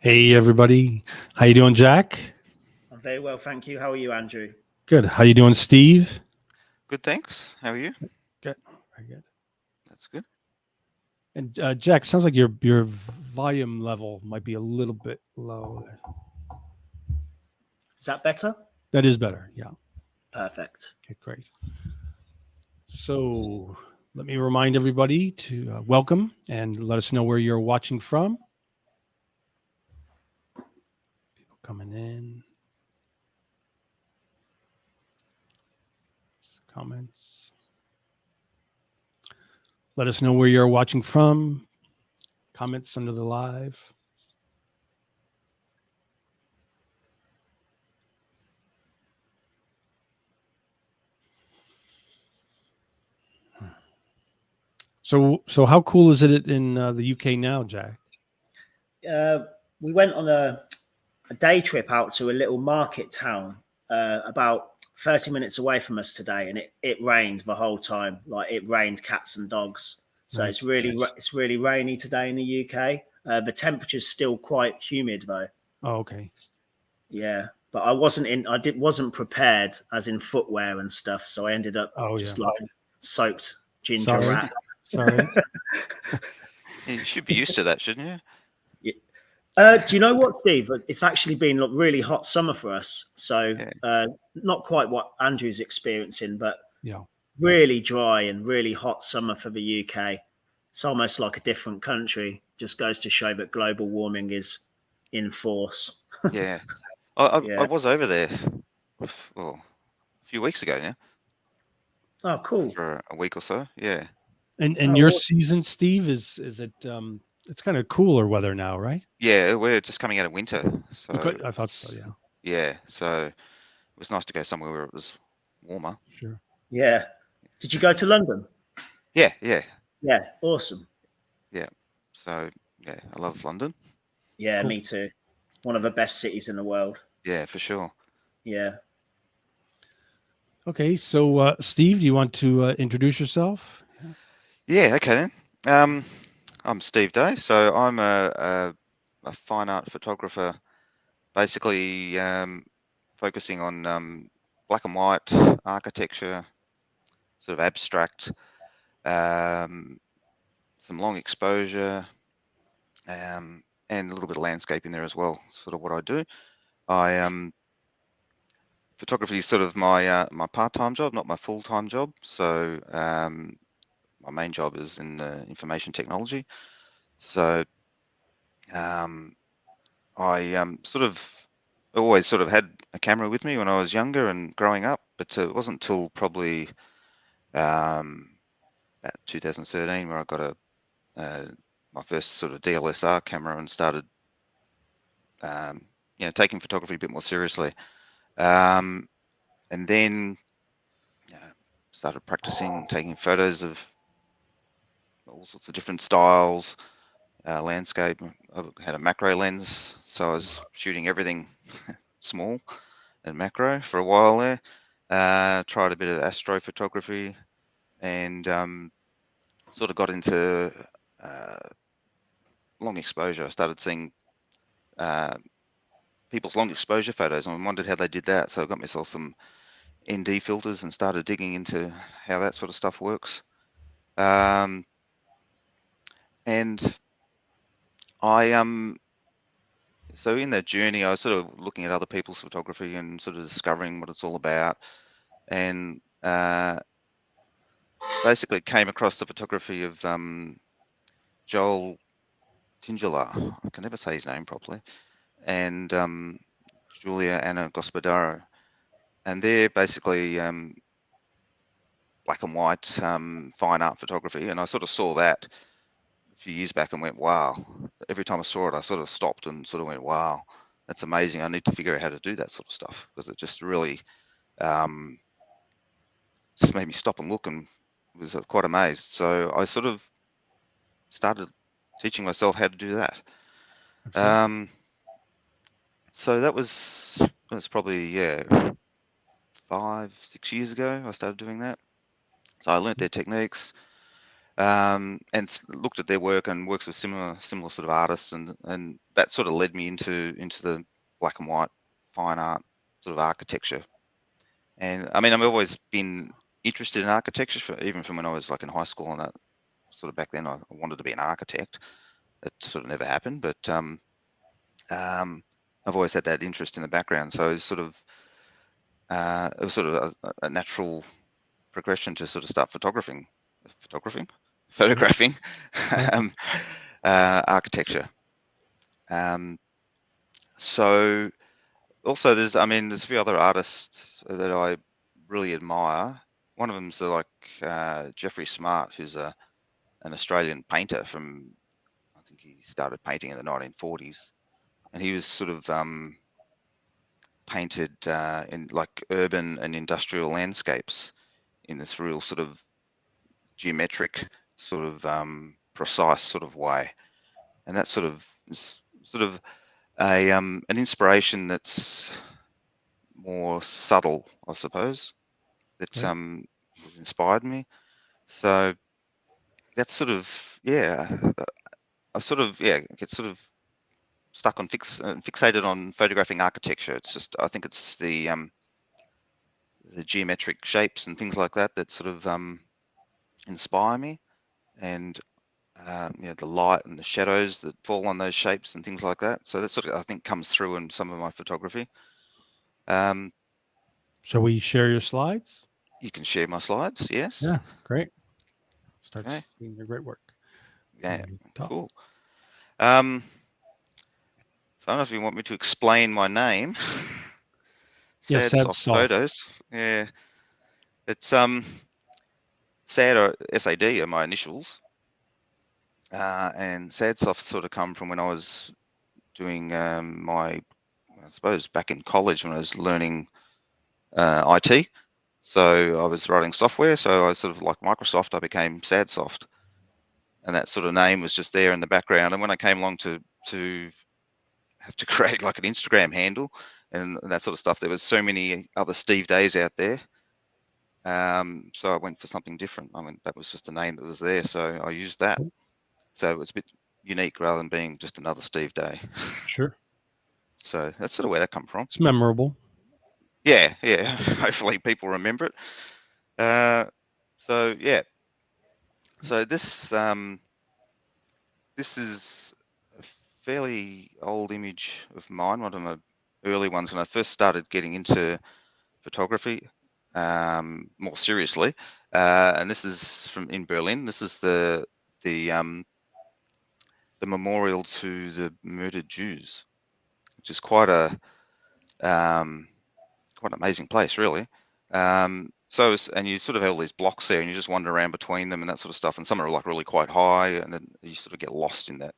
Hey everybody, how you doing, Jack? I'm very well, thank you. How are you, Andrew? Good. How you doing, Steve? Good, thanks. How are you? Good. Very good. That's good. And Jack, sounds like your volume level might be a little bit low. Is that better? That is better. Yeah. Perfect. Okay, great. So let me remind everybody to welcome and let us know where you're watching from. People coming in. Comments. Let us know where you're watching from. Comments under the live. So how cool is it in the UK now, Jack? We went on a day trip out to a little market town about 30 minutes away from us today, and it rained the whole time. Like it rained cats and dogs. So Nice. it's really rainy today in the UK. The temperature's still quite humid though. Oh, okay. Yeah, but wasn't prepared as in footwear and stuff. So I ended up Oh, just yeah. like soaked ginger Sorry. rat. Sorry. You should be used to that, shouldn't you? Do you know what, Steve? It's actually been a really hot summer for us. So Yeah. not quite what Andrew's experiencing, but Yeah. really dry and really hot summer for the UK. It's almost like a different country. Just goes to show that global warming is in force. Yeah. I Yeah. was over there, well, a few weeks ago now, Oh, cool. for a week or so. Yeah. And Oh, your awesome. season, Steve, is it it's kind of cooler weather now, right? Yeah, we're just coming out of winter, so I thought so, yeah. yeah. So it was nice to go somewhere where it was warmer. Sure. Yeah. Did you go to London? Yeah, yeah, Yeah. Awesome. yeah. So yeah, I love London. Yeah, Cool. me too. One of the best cities in the world. Yeah, for sure. Yeah. Okay, so Steve, do you want to introduce yourself? Yeah, okay then. I'm Steve Day, so I'm a fine art photographer, basically focusing on black and white architecture, sort of abstract, um, some long exposure, and a little bit of landscape in there as well. Sort of what I do. I photography is sort of my part-time job, not my full-time job. So my main job is in information technology. So I sort of always sort of had a camera with me when I was younger and growing up, but it wasn't until probably about 2013 where I got my first sort of DLSR camera and started taking photography a bit more seriously. And then started practicing taking photos of all sorts of different styles, landscape. I had a macro lens, so I was shooting everything small and macro for a while there. Tried a bit of astrophotography and sort of got into long exposure. I started seeing people's long exposure photos and wondered how they did that. So I got myself some ND filters and started digging into how that sort of stuff works. And I so in that journey, I was sort of looking at other people's photography and sort of discovering what it's all about, and basically came across the photography of Joel Tingela. I can never say his name properly, and Julia Anna Gospodaro, and they're basically black and white fine art photography, and I sort of saw that a few years back and went, wow. Every time I saw it, I sort of stopped and sort of went, wow, that's amazing. I need to figure out how to do that sort of stuff, because it just really just made me stop and look, and was quite amazed. So I sort of started teaching myself how to do that. So that was probably 5-6 years ago I started doing that. So I learnt their techniques, looked at their work and works with similar sort of artists, and that sort of led me into the black and white fine art sort of architecture. And I mean, I've always been interested in architecture, even from when I was like in high school, and that sort of back then I wanted to be an architect. It sort of never happened, but I've always had that interest in the background. So it was sort of a natural progression to sort of start photographing, Right. architecture. So also there's a few other artists that I really admire. One of them's like Jeffrey Smart, who's an Australian painter from, I think he started painting in the 1940s, and he was sort of painted in like urban and industrial landscapes in this real sort of geometric, sort of precise sort of way, and that sort of is sort of an inspiration that's more subtle, I suppose, that Okay. has inspired me. So that's sort of, yeah, I sort of, yeah, get sort of stuck on fixated on photographing architecture. It's just, I think it's the geometric shapes and things like that that sort of inspire me, and the light and the shadows that fall on those shapes and things like that. So that sort of, I think, comes through in some of my photography. Shall we share your slides? You can share my slides, yes. Yeah, great. Start Okay. seeing your great work. Yeah, Top. cool. So I don't know if you want me to explain my name. Yeah, Sad sad Soft soft. Photos. Yeah, it's Sad, or SAD, are my initials, and Sad Soft sort of come from when I was doing I suppose back in college when I was learning IT. So I was writing software, so I sort of like Microsoft, I became Sad Soft, and that sort of name was just there in the background. And when I came along to have to create like an Instagram handle and that sort of stuff, there was so many other Steve Days out there. So I went for something different. I mean, that was just a name that was there, so I used that. Cool. So it was a bit unique rather than being just another Steve Day. Sure. So that's sort of where that come from. It's memorable. Yeah, yeah. Hopefully people remember it. So yeah. So this is a fairly old image of mine, one of my early ones when I first started getting into photography more seriously. And this is from in Berlin. This is the memorial to the murdered Jews, which is quite an amazing place, really. And you sort of have all these blocks there, and you just wander around between them and that sort of stuff. And some are like really quite high, and then you sort of get lost in the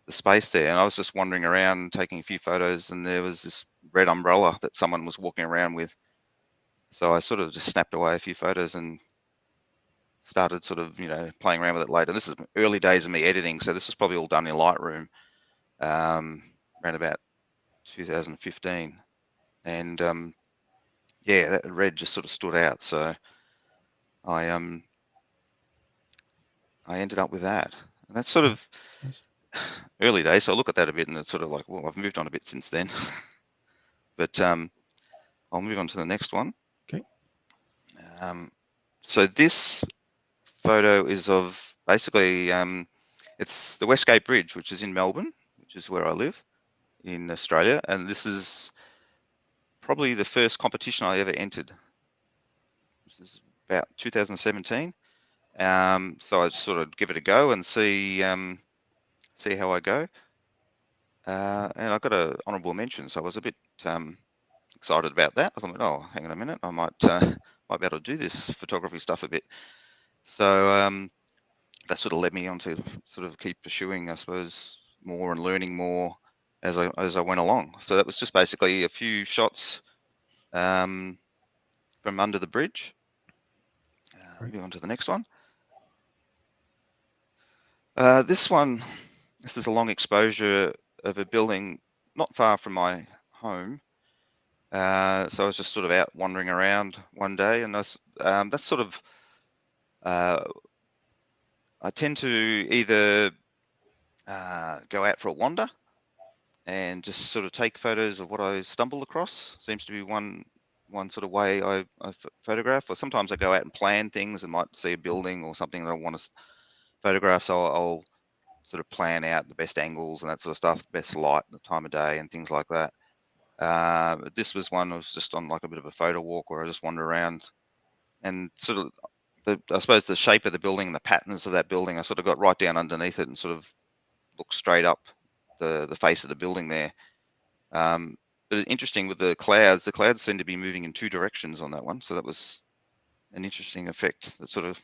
space there. And I was just wandering around, taking a few photos, and there was this red umbrella that someone was walking around with. So I sort of just snapped away a few photos and started sort of, playing around with it later. This is early days of me editing, so this was probably all done in Lightroom around about 2015. And yeah, that red just sort of stood out. So I ended up with that. And that's sort of Nice. early days. So I look at that a bit and it's sort of like, well, I've moved on a bit since then. But I'll move on to the next one. Okay. So this photo is of basically, it's the Westgate Bridge, which is in Melbourne, which is where I live in Australia. And this is probably the first competition I ever entered. This is about 2017. So I sort of give it a go and see how I go. And I got an honourable mention, so I was a bit excited about that. I thought, oh, hang on a minute, I might be able to do this photography stuff a bit. So that sort of led me on to sort of keep pursuing, I suppose, more and learning more as I went along. So that was just basically a few shots from under the bridge. Moving on to the next one. This is a long exposure of a building not far from my home. So I was just sort of out wandering around one day, and that's sort of, I I tend to either go out for a wander and just sort of take photos of what I stumble across. Seems to be one sort of way I photograph. Or sometimes I go out and plan things and might see a building or something that I want to photograph. So I'll sort of plan out the best angles and that sort of stuff, the best light, the time of day, and things like that. This was one I was just on like a bit of a photo walk where I just wander around and sort of I suppose the shape of the building and the patterns of that building, I sort of got right down underneath it and sort of looked straight up the face of the building there. But interesting with the clouds seem to be moving in two directions on that one. So that was an interesting effect that sort of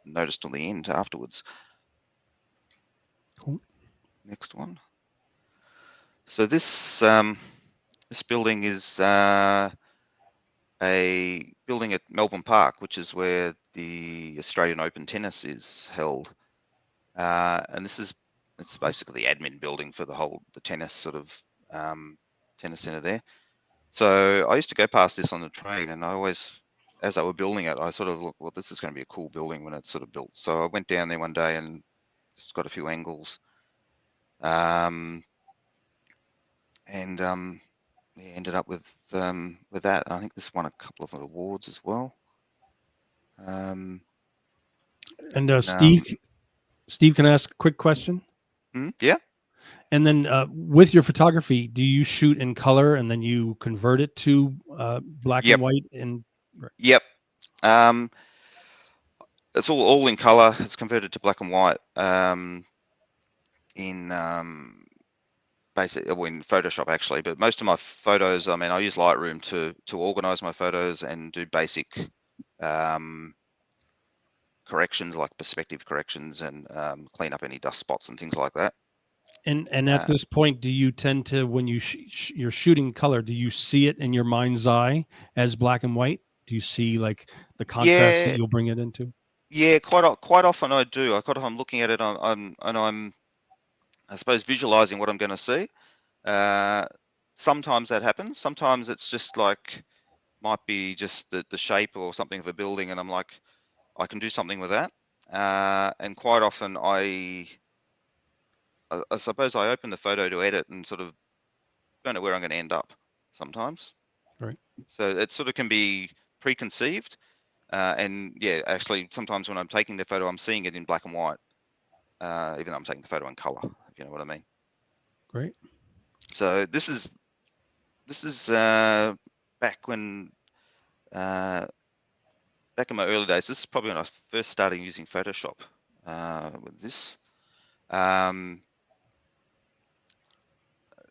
noticed on the end afterwards. Cool. Next one. So this this building is a building at Melbourne Park, which is where the Australian Open tennis is held. And it's basically the admin building for the tennis sort of tennis center there. So I used to go past this on the train, and I always, as they were building it, I sort of looked, well, this is going to be a cool building when it's sort of built. So I went down there one day and just got a few angles. We ended up with that. I think this won a couple of awards as well. Steve, can I ask a quick question? Yeah. And then with your photography, do you shoot in color and then you convert it to black and white? Yep. It's all in color. It's converted to black and white basically in Photoshop actually. But most of my photos, I mean, I use Lightroom to organize my photos and do basic corrections like perspective corrections and clean up any dust spots and things like that. And at this point, do you tend to, when you're shooting color, do you see it in your mind's eye as black and white? Do you see like the contrast that you'll bring it into? Yeah, quite often I do. I'm looking at it, I'm I suppose visualizing what I'm going to see. Sometimes that happens. Sometimes it's just like might be just the shape or something of a building, and I'm like, I can do something with that. And quite often I suppose I open the photo to edit and sort of don't know where I'm going to end up sometimes. Right. So it sort of can be preconceived. And yeah, actually, sometimes when I'm taking the photo, I'm seeing it in black and white, even though I'm taking the photo in color, if you know what I mean. Great. So this is back when, back in my early days. This is probably when I first started using Photoshop with this.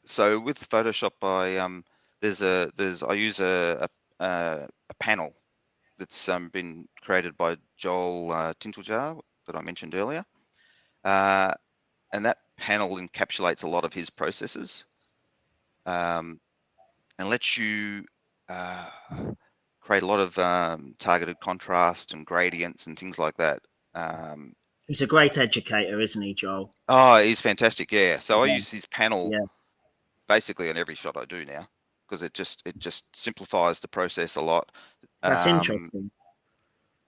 So with Photoshop, I use a panel that's been created by Joel Tinteljar that I mentioned earlier, and that panel encapsulates a lot of his processes and lets you create a lot of targeted contrast and gradients and things like that. He's a great educator, isn't he, Joel? Oh, he's fantastic. Yeah. So I use his panel basically on every shot I do now because it just simplifies the process a lot. That's interesting.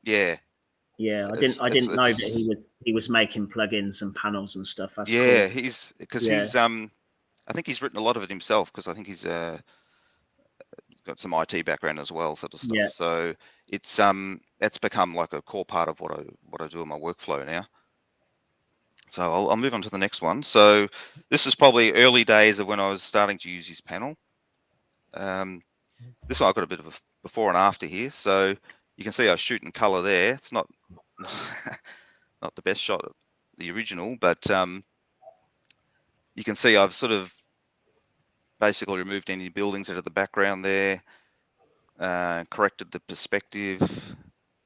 Yeah. Yeah, I didn't know that he was making plugins and panels and stuff. That's cool. He's I think he's written a lot of it himself because I think he's got some IT background as well, sort of stuff. Yeah. So it's that's become like a core part of what I do in my workflow now. So I'll move on to the next one. So this was probably early days of when I was starting to use his panel. This one I've got a bit of a before and after here. So you can see I shoot in color there. It's not not the best shot of the original, but you can see I've sort of basically removed any buildings out of the background there, corrected the perspective,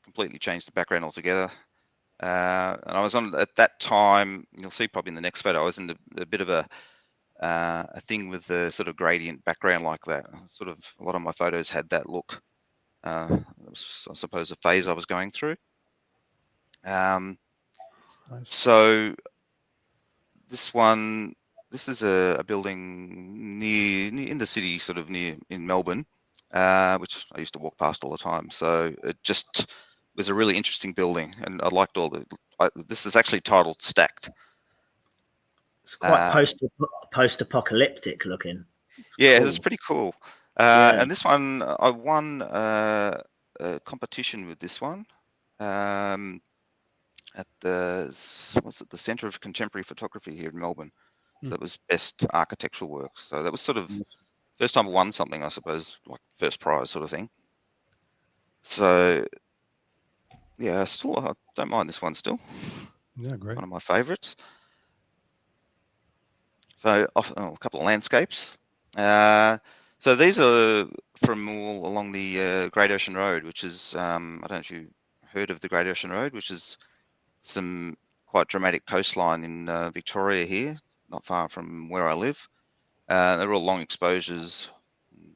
completely changed the background altogether. And I was on at that time. You'll see probably in the next photo. I was in a bit of a thing with the sort of gradient background like that. Sort of a lot of my photos had that look. It was, I suppose, a phase I was going through. Nice. So this is a building near in the city, sort of near in Melbourne, which I used to walk past all the time. So it just was a really interesting building, and I liked all the. This is actually titled Stacked. It's quite post-apocalyptic looking. Yeah, Cool. it was pretty cool. Yeah. And this one, I won a competition with this one at the Centre of Contemporary Photography here in Melbourne. So it was best architectural work. So that was sort of first time I won something, I suppose, like first prize sort of thing. So yeah, I don't mind this one still. Yeah, great. One of my favourites. So a couple of landscapes. So these are from all along the Great Ocean Road, which is, I don't know if you heard of the Great Ocean Road, which is some quite dramatic coastline in Victoria here, not far from where I live. They're all long exposures,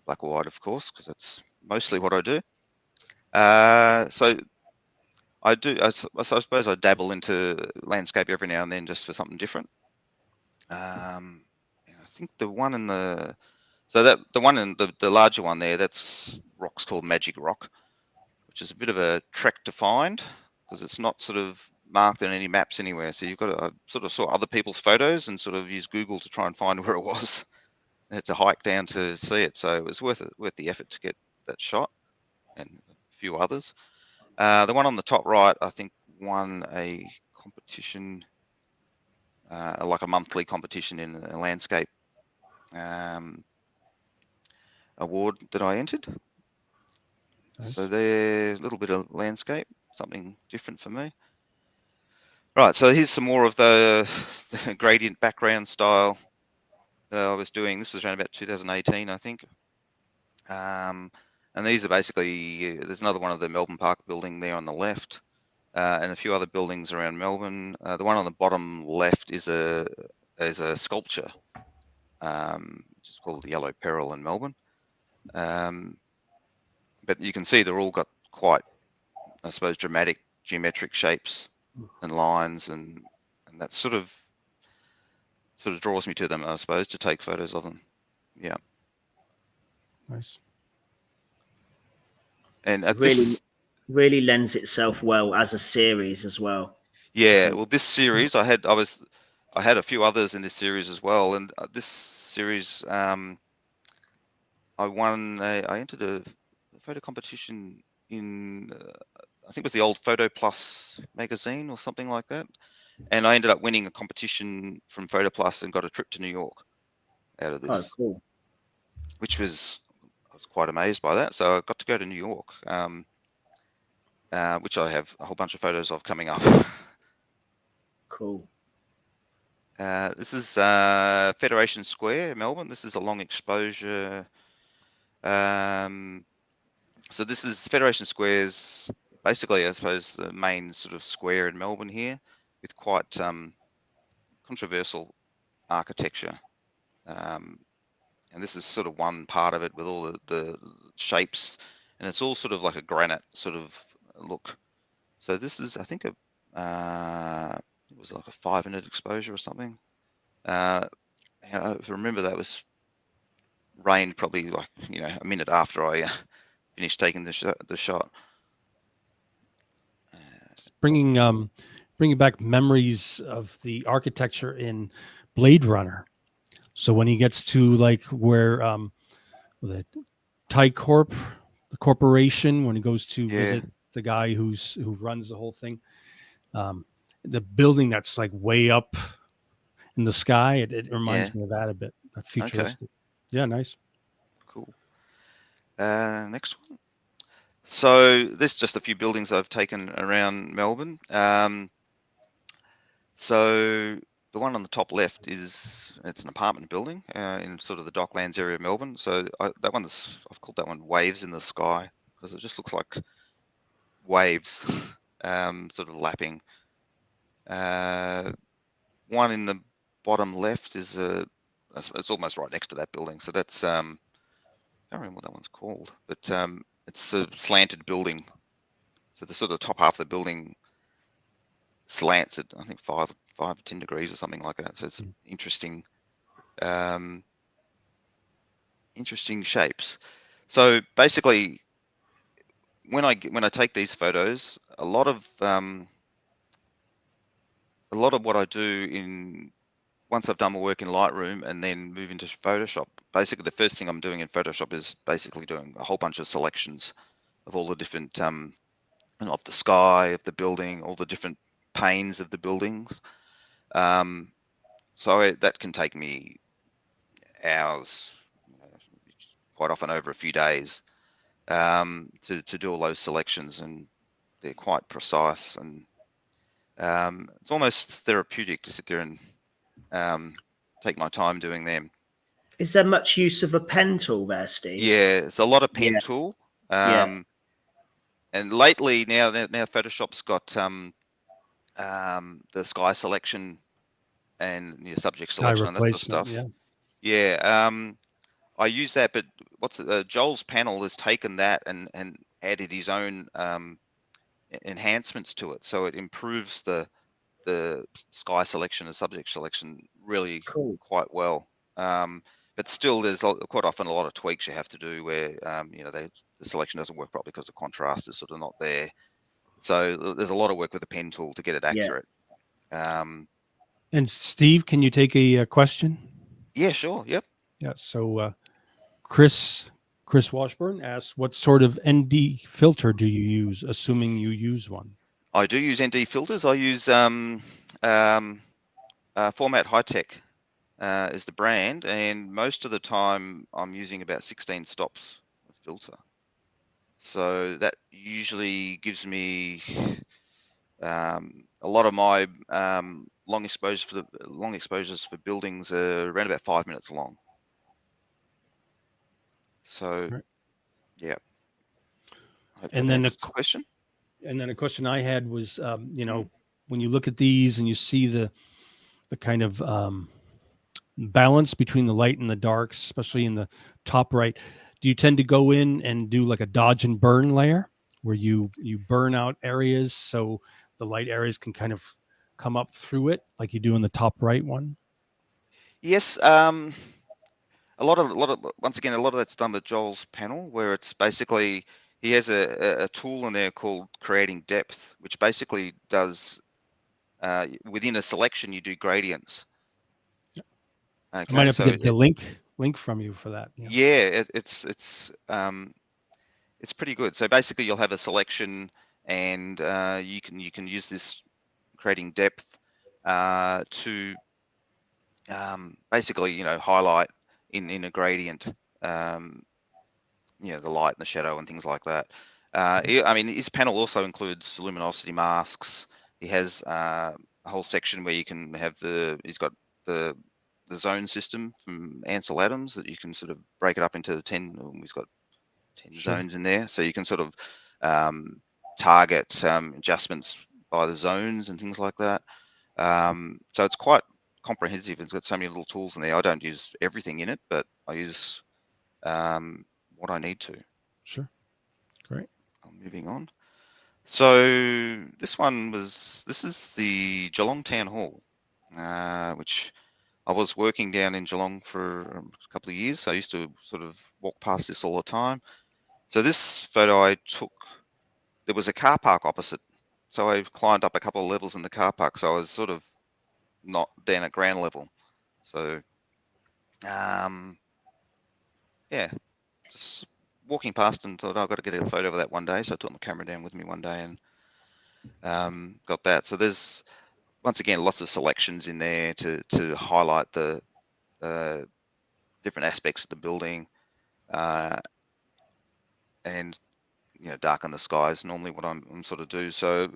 black or white, of course, because that's mostly what I do. So I suppose I dabble into landscape every now and then just for something different. I think the one in the larger one there, that's rock's called Magic Rock, which is a bit of a trek to find because it's not sort of marked in any maps anywhere. So you've got to sort of saw other people's photos and sort of use Google to try and find where it was. And it's a hike down to see it, so it was worth the effort to get that shot and a few others. The one on the top right, I think, won a competition, like a monthly competition in a landscape award that I entered. Nice. So they're a little bit of landscape, something different for me. Right, so here's some more of the gradient background style that I was doing. This was around about 2018, I think. And these are basically, there's another one of the Melbourne Park building there on the left, and a few other buildings around Melbourne. The one on the bottom left is a sculpture, which is called the Yellow Peril in Melbourne. But you can see they're all got quite, I suppose, dramatic geometric shapes and lines, and that sort of draws me to them, I suppose, to take photos of them. Yeah. Nice. And really lends itself well as a series as well. Yeah, well, this series I had a few others in this series as well, and this series I entered a photo competition in I think it was the old Photo Plus magazine or something like that, and I ended up winning a competition from Photo Plus and got a trip to New York out of this. Oh, cool! I was quite amazed by that. So I got to go to New York, which I have a whole bunch of photos of coming up. Cool. This is Federation Square, Melbourne. This is a long exposure. So this is Federation Square's basically, I suppose, the main sort of square in Melbourne here, with quite controversial architecture. And this is sort of one part of it with all the shapes, and it's all sort of like a granite sort of look. So this is, I think, it was like a 5-minute exposure or something. I remember that was rained probably like a minute after I finished taking the shot. Bringing back memories of the architecture in Blade Runner. So when he gets to like where the Tycorp, the corporation, when he goes to visit the guy who runs the whole thing, the building that's like way up in the sky, it reminds me of that a bit. Futuristic. Okay. Yeah, nice. Cool. Next one. So there's just a few buildings I've taken around Melbourne. So the one on the top left it's an apartment building in sort of the Docklands area of Melbourne. So I've called that one Waves in the Sky because it just looks like waves sort of lapping. One in the bottom left is it's almost right next to that building. So that's I don't remember what that one's called, but it's a slanted building. So the sort of top half of the building slants at, I think, 5 or 10 degrees or something like that. So it's interesting shapes. So basically, when I take these photos, a lot of what I do once I've done my work in Lightroom and then move into Photoshop, basically the first thing I'm doing in Photoshop is basically doing a whole bunch of selections of all the different of the sky, of the building, all the different panes of the buildings. So that can take me hours, quite often over a few days, to do all those selections, and they're quite precise, and it's almost therapeutic to sit there and take my time doing them. Is there much use of a pen tool there, Steve? Yeah, it's a lot of pen tool. Yeah. And lately now Photoshop's got the sky selection and your subject Sky selection and that sort of replacement, stuff. yeah. Yeah. I use that, but Joel's panel has taken that and added his own enhancements to it, so it improves the sky selection and subject selection really Cool. quite well. But still, there's quite often a lot of tweaks you have to do where the selection doesn't work properly because the contrast is sort of not there. So there's a lot of work with the pen tool to get it accurate. And Steve, can you take a question? Yeah, sure. Yep. Yeah. So Chris Washburn asks, what sort of ND filter do you use, assuming you use one? I do use ND filters. I use Format High Tech is the brand, and most of the time I'm using about 16 stops of filter. So that usually gives me a lot of my long exposures for buildings are around about 5 minutes long. So, right. Yeah. I hope And that then answers the question. And then a question I had was, when you look at these and you see the kind of balance between the light and the darks, especially in the top right, do you tend to go in and do like a dodge and burn layer where you burn out areas so the light areas can kind of come up through it like you do in the top right one? Yes. A lot of once again, a lot of that's done with Joel's panel, where it's basically he has a tool in there called creating depth, which basically does within a selection you do gradients. Okay, I might have to get the link from you for that. Yeah, it's pretty good. So basically, you'll have a selection, and you can use this creating depth to basically highlight in a gradient the light and the shadow and things like that. I mean, his panel also includes luminosity masks. He has a whole section where you can have he's got the zone system from Ansel Adams that you can sort of break it up into 10. He's got 10 zones in there, so you can sort of target adjustments by the zones and things like that. So it's quite comprehensive. It's got so many little tools in there. I don't use everything in it, but I use what I need to. Sure. Great. Moving on. So this is the Geelong Town Hall, which I was working down in Geelong for a couple of years. So I used to sort of walk past this all the time. So this photo I took, there was a car park opposite. So I climbed up a couple of levels in the car park. So I was sort of not down at ground level. So, yeah, just walking past and thought, I've got to get a photo of that one day. So I took my camera down with me one day and got that. So there's, once again, lots of selections in there to highlight the different aspects of the building and darken the skies. Normally what I'm sort of do. So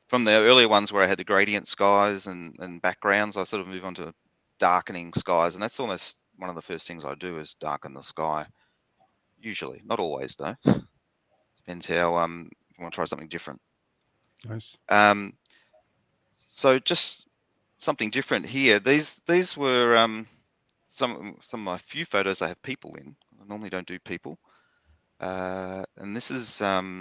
from the earlier ones where I had the gradient skies and backgrounds, I sort of move on to darkening skies, and that's almost one of the first things I do is darken the sky. Usually, not always though. Depends how if you want to try something different. Nice. So just something different here. These were some of my few photos I have people in. I normally don't do people. And this is a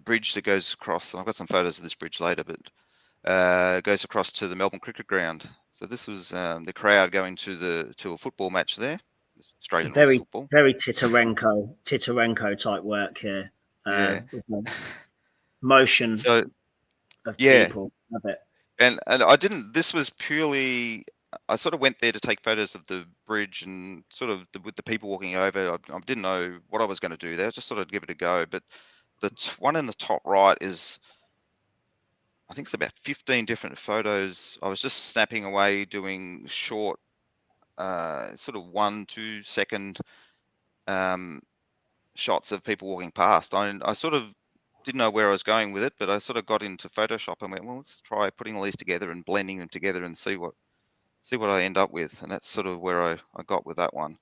bridge that goes across. I've got some photos of this bridge later, but goes across to the Melbourne Cricket Ground. So this was the crowd going to a football match there. Australian rules Very, football. very Titarenko type work here. Yeah. With the motion So of yeah, people. Love it. and I didn't. This was purely. I sort of went there to take photos of the bridge and sort of with the people walking over. I didn't know what I was going to do there. I just thought I'd give it a go. But the one in the top right is, I think it's about 15 different photos. I was just snapping away, doing short, sort of 1-2 second shots of people walking past. I sort of didn't know where I was going with it, but I sort of got into Photoshop and went, well, let's try putting all these together and blending them together and see what I end up with. And that's sort of where I got with that one.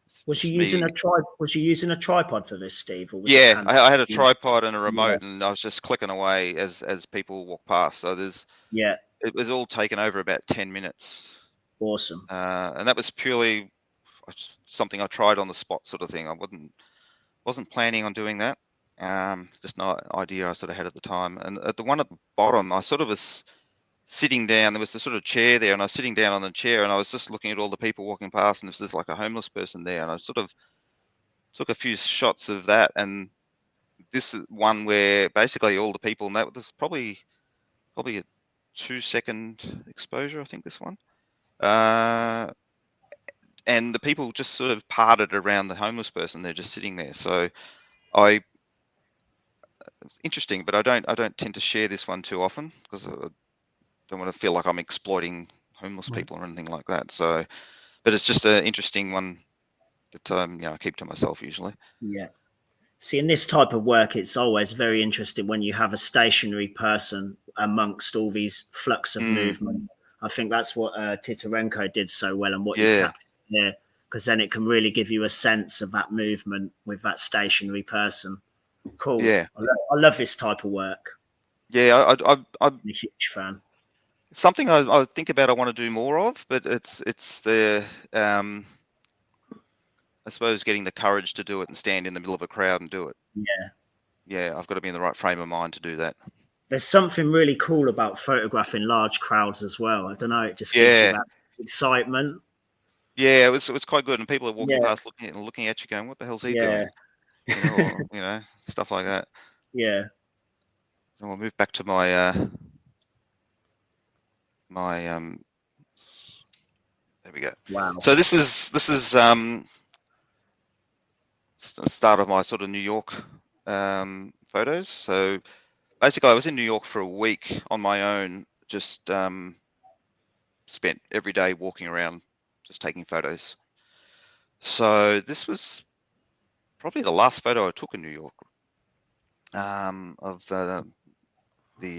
It's Was you just using me. Was you using a tripod for this, Steve, or was it Yeah, hand? I had a tripod and a remote, and I was just clicking away as people walk past. So Yeah, it was all taken over about 10 minutes. awesome. And that was purely something I tried on the spot sort of thing. I wasn't planning on doing that. Just no idea I sort of had at the time. And at the one at the bottom, I sort of was sitting down. There was a sort of chair there, and I was sitting down on the chair, and I was just looking at all the people walking past, and there's like a homeless person there, and I sort of took a few shots of that. And this is one where basically all the people, and that was probably a 2-second exposure, I think this one. And the people just sort of parted around the homeless person. They're just sitting there. So it's interesting, but I don't tend to share this one too often because I don't want to feel like I'm exploiting homeless people or anything like that. So, but it's just an interesting one that I keep to myself usually. Yeah. See, in this type of work, it's always very interesting when you have a stationary person amongst all these flux of movement. I think that's what Titarenko did so well, and what you captured here, because then it can really give you a sense of that movement with that stationary person. Cool. Yeah, I love this type of work. Yeah, I'm a huge fan. Something I think about I want to do more of, but it's the I suppose getting the courage to do it and stand in the middle of a crowd and do it. Yeah, I've got to be in the right frame of mind to do that. There's something really cool about photographing large crowds as well. I don't know, it just gives you that excitement. Yeah, it was quite good, and people are walking past, looking at you, going, "What the hell's he doing?" Or, stuff like that. Yeah. So we'll move back to my there we go. Wow. So this is start of my sort of New York photos. So basically I was in New York for a week on my own, just spent every day walking around just taking photos. So this was probably the last photo I took in New York of the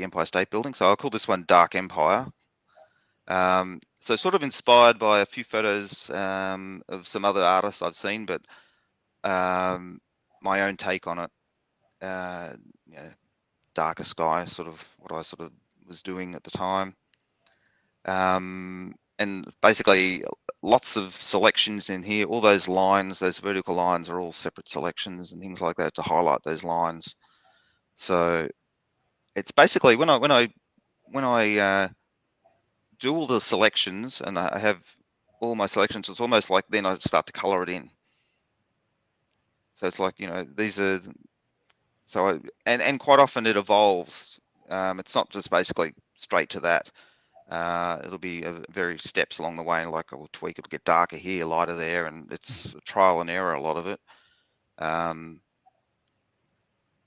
Empire State Building. So I'll call this one Dark Empire. So sort of inspired by a few photos of some other artists I've seen, but my own take on it. Darker sky, sort of what I sort of was doing at the time. And basically lots of selections in here. All those lines, those vertical lines are all separate selections and things like that to highlight those lines. So it's basically when I do all the selections and I have all my selections, it's almost like then I start to color it in. So it's like, these are, so and quite often it evolves. It's not just basically straight to that. It'll be very steps along the way, and like I will tweak, it'll get darker here, lighter there, and it's trial and error, a lot of it.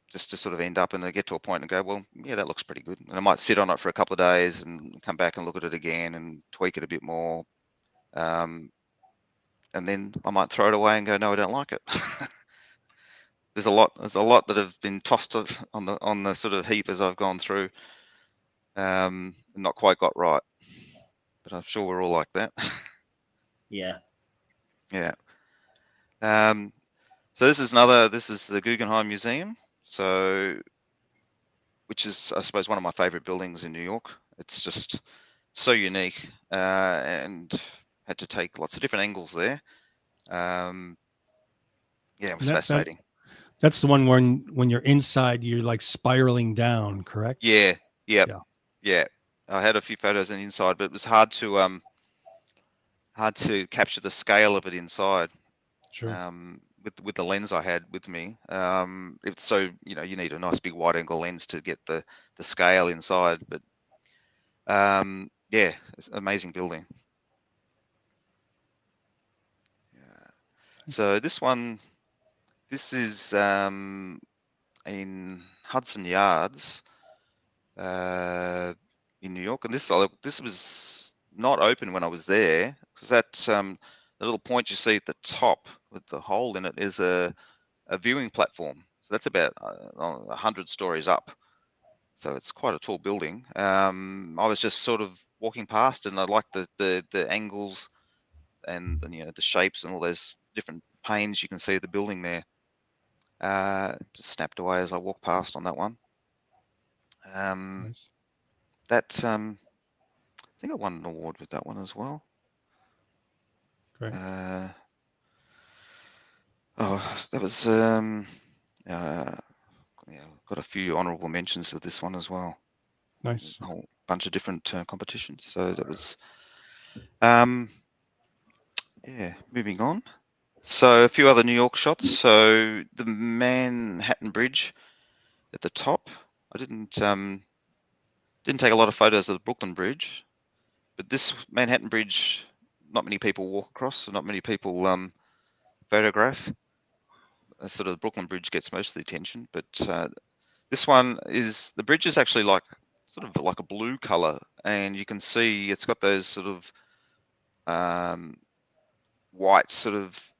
Just to sort of end up and I get to a point and go, well, yeah, that looks pretty good. And I might sit on it for a couple of days and come back and look at it again and tweak it a bit more. And then I might throw it away and go, no, I don't like it. There's a lot that have been tossed on the sort of heap as I've gone through. Not quite got right, but I'm sure we're all like that. Yeah. So this is the Guggenheim Museum. So, which is, I suppose, one of my favorite buildings in New York. It's just so unique, and had to take lots of different angles there. It was fascinating. That's the one when you're inside, you're like spiraling down, correct? Yeah. I had a few photos on the inside, but it was hard to hard to capture the scale of it inside. Sure. With the lens I had with me, so you need a nice big wide angle lens to get the scale inside. But yeah, it's an amazing building. Yeah. So this is in Hudson Yards in New York, and this was not open when I was there, because that the little point you see at the top with the hole in it is a viewing platform. So that's about 100 stories up. So it's quite a tall building. I was just sort of walking past, and I liked the angles and the shapes and all those different panes you can see of the building there. Just snapped away as I walked past on that one. Nice. That I think I won an award with that one as well. Great. That was got a few honourable mentions with this one as well. Nice. A whole bunch of different competitions. So that was yeah. Moving on. So a few other New York shots. So the Manhattan Bridge at the top. I didn't take a lot of photos of the Brooklyn Bridge, but this Manhattan Bridge, not many people walk across, so not many people photograph. Sort of the Brooklyn Bridge gets most of the attention, but this one the bridge is actually sort of like a blue color, and you can see it's got those sort of white sort of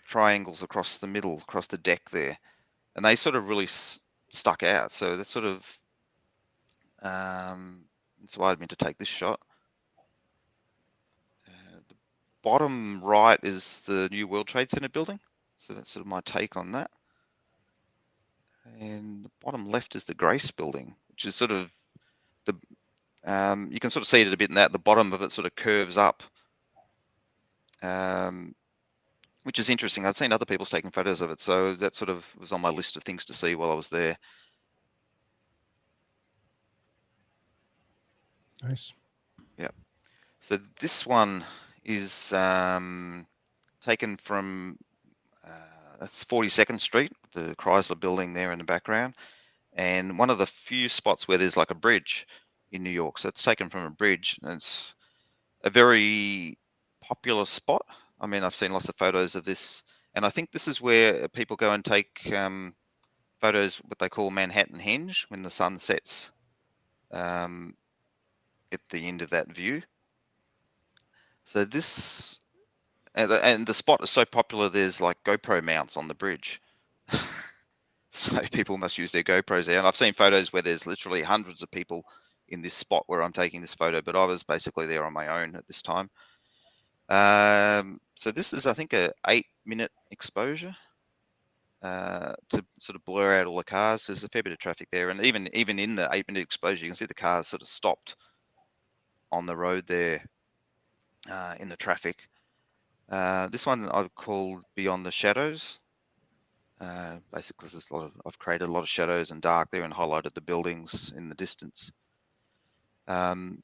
triangles across the middle, across the deck there, and they sort of really stuck out. So that's sort of inspired me to take this shot. The bottom right is the new World Trade Center building, so that's sort of my take on that. And the bottom left is the Grace building, which is sort of you can sort of see it a bit in that the bottom of it sort of curves up, which is interesting. I've seen other people taking photos of it, so that sort of was on my list of things to see while I was there. Nice. Yeah. So this one is taken from that's 42nd Street, the Chrysler building there in the background, and one of the few spots where there's like a bridge in New York. So it's taken from a bridge, and it's a very popular spot. I mean, I've seen lots of photos of this, and I think this is where people go and take photos, what they call Manhattan Henge, when the sun sets at the end of that view. So this, and the spot is so popular, there's like GoPro mounts on the bridge. So people must use their GoPros there. And I've seen photos where there's literally hundreds of people in this spot where I'm taking this photo, but I was basically there on my own at this time. So this is, I think, a 8-minute exposure to sort of blur out all the cars. There's a fair bit of traffic there, and even in the 8-minute exposure, you can see the cars sort of stopped on the road there in the traffic. This one I've called Beyond the Shadows. Basically, I've created a lot of shadows and dark there and highlighted the buildings in the distance. And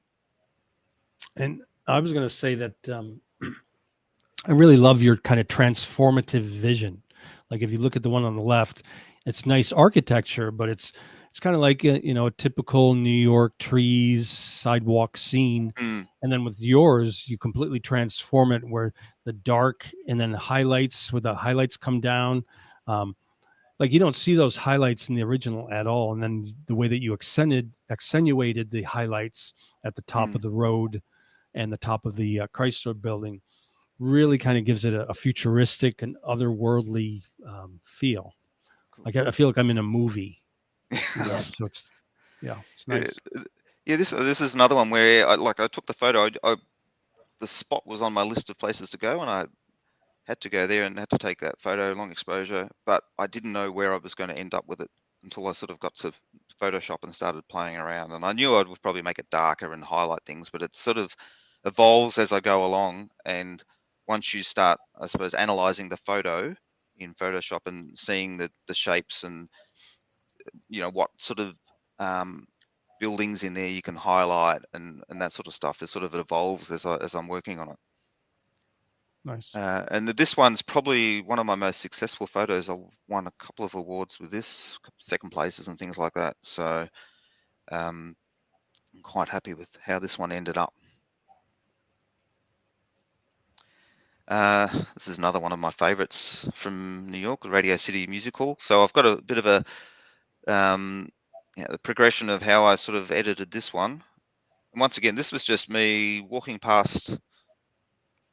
I was going to say that I really love your kind of transformative vision. Like if you look at the one on the left, it's nice architecture, but it's kind of like a typical New York trees sidewalk scene. And then with yours, you completely transform it where the dark and then highlights, where the highlights come down. Like you don't see those highlights in the original at all. And then the way that you accentuated the highlights at the top of the road and the top of the Chrysler building really kind of gives it a futuristic and otherworldly feel. Cool. Like I feel like I'm in a movie. So it's nice. Yeah, this is another one where I took the photo. The spot was on my list of places to go, and I had to go there and had to take that photo, long exposure. But I didn't know where I was going to end up with it until I sort of got to Photoshop and started playing around. And I knew I would probably make it darker and highlight things, but it sort of evolves as I go along. And once you start, I suppose, analyzing the photo in Photoshop and seeing the shapes and what sort of buildings in there you can highlight and that sort of stuff, it sort of evolves as I'm working on it. Nice. And this one's probably one of my most successful photos. I won a couple of awards with this, second places and things like that. So I'm quite happy with how this one ended up. This is another one of my favorites from New York, the Radio City Music Hall. So I've got a bit of a the progression of how I sort of edited this one. And once again, this was just me walking past,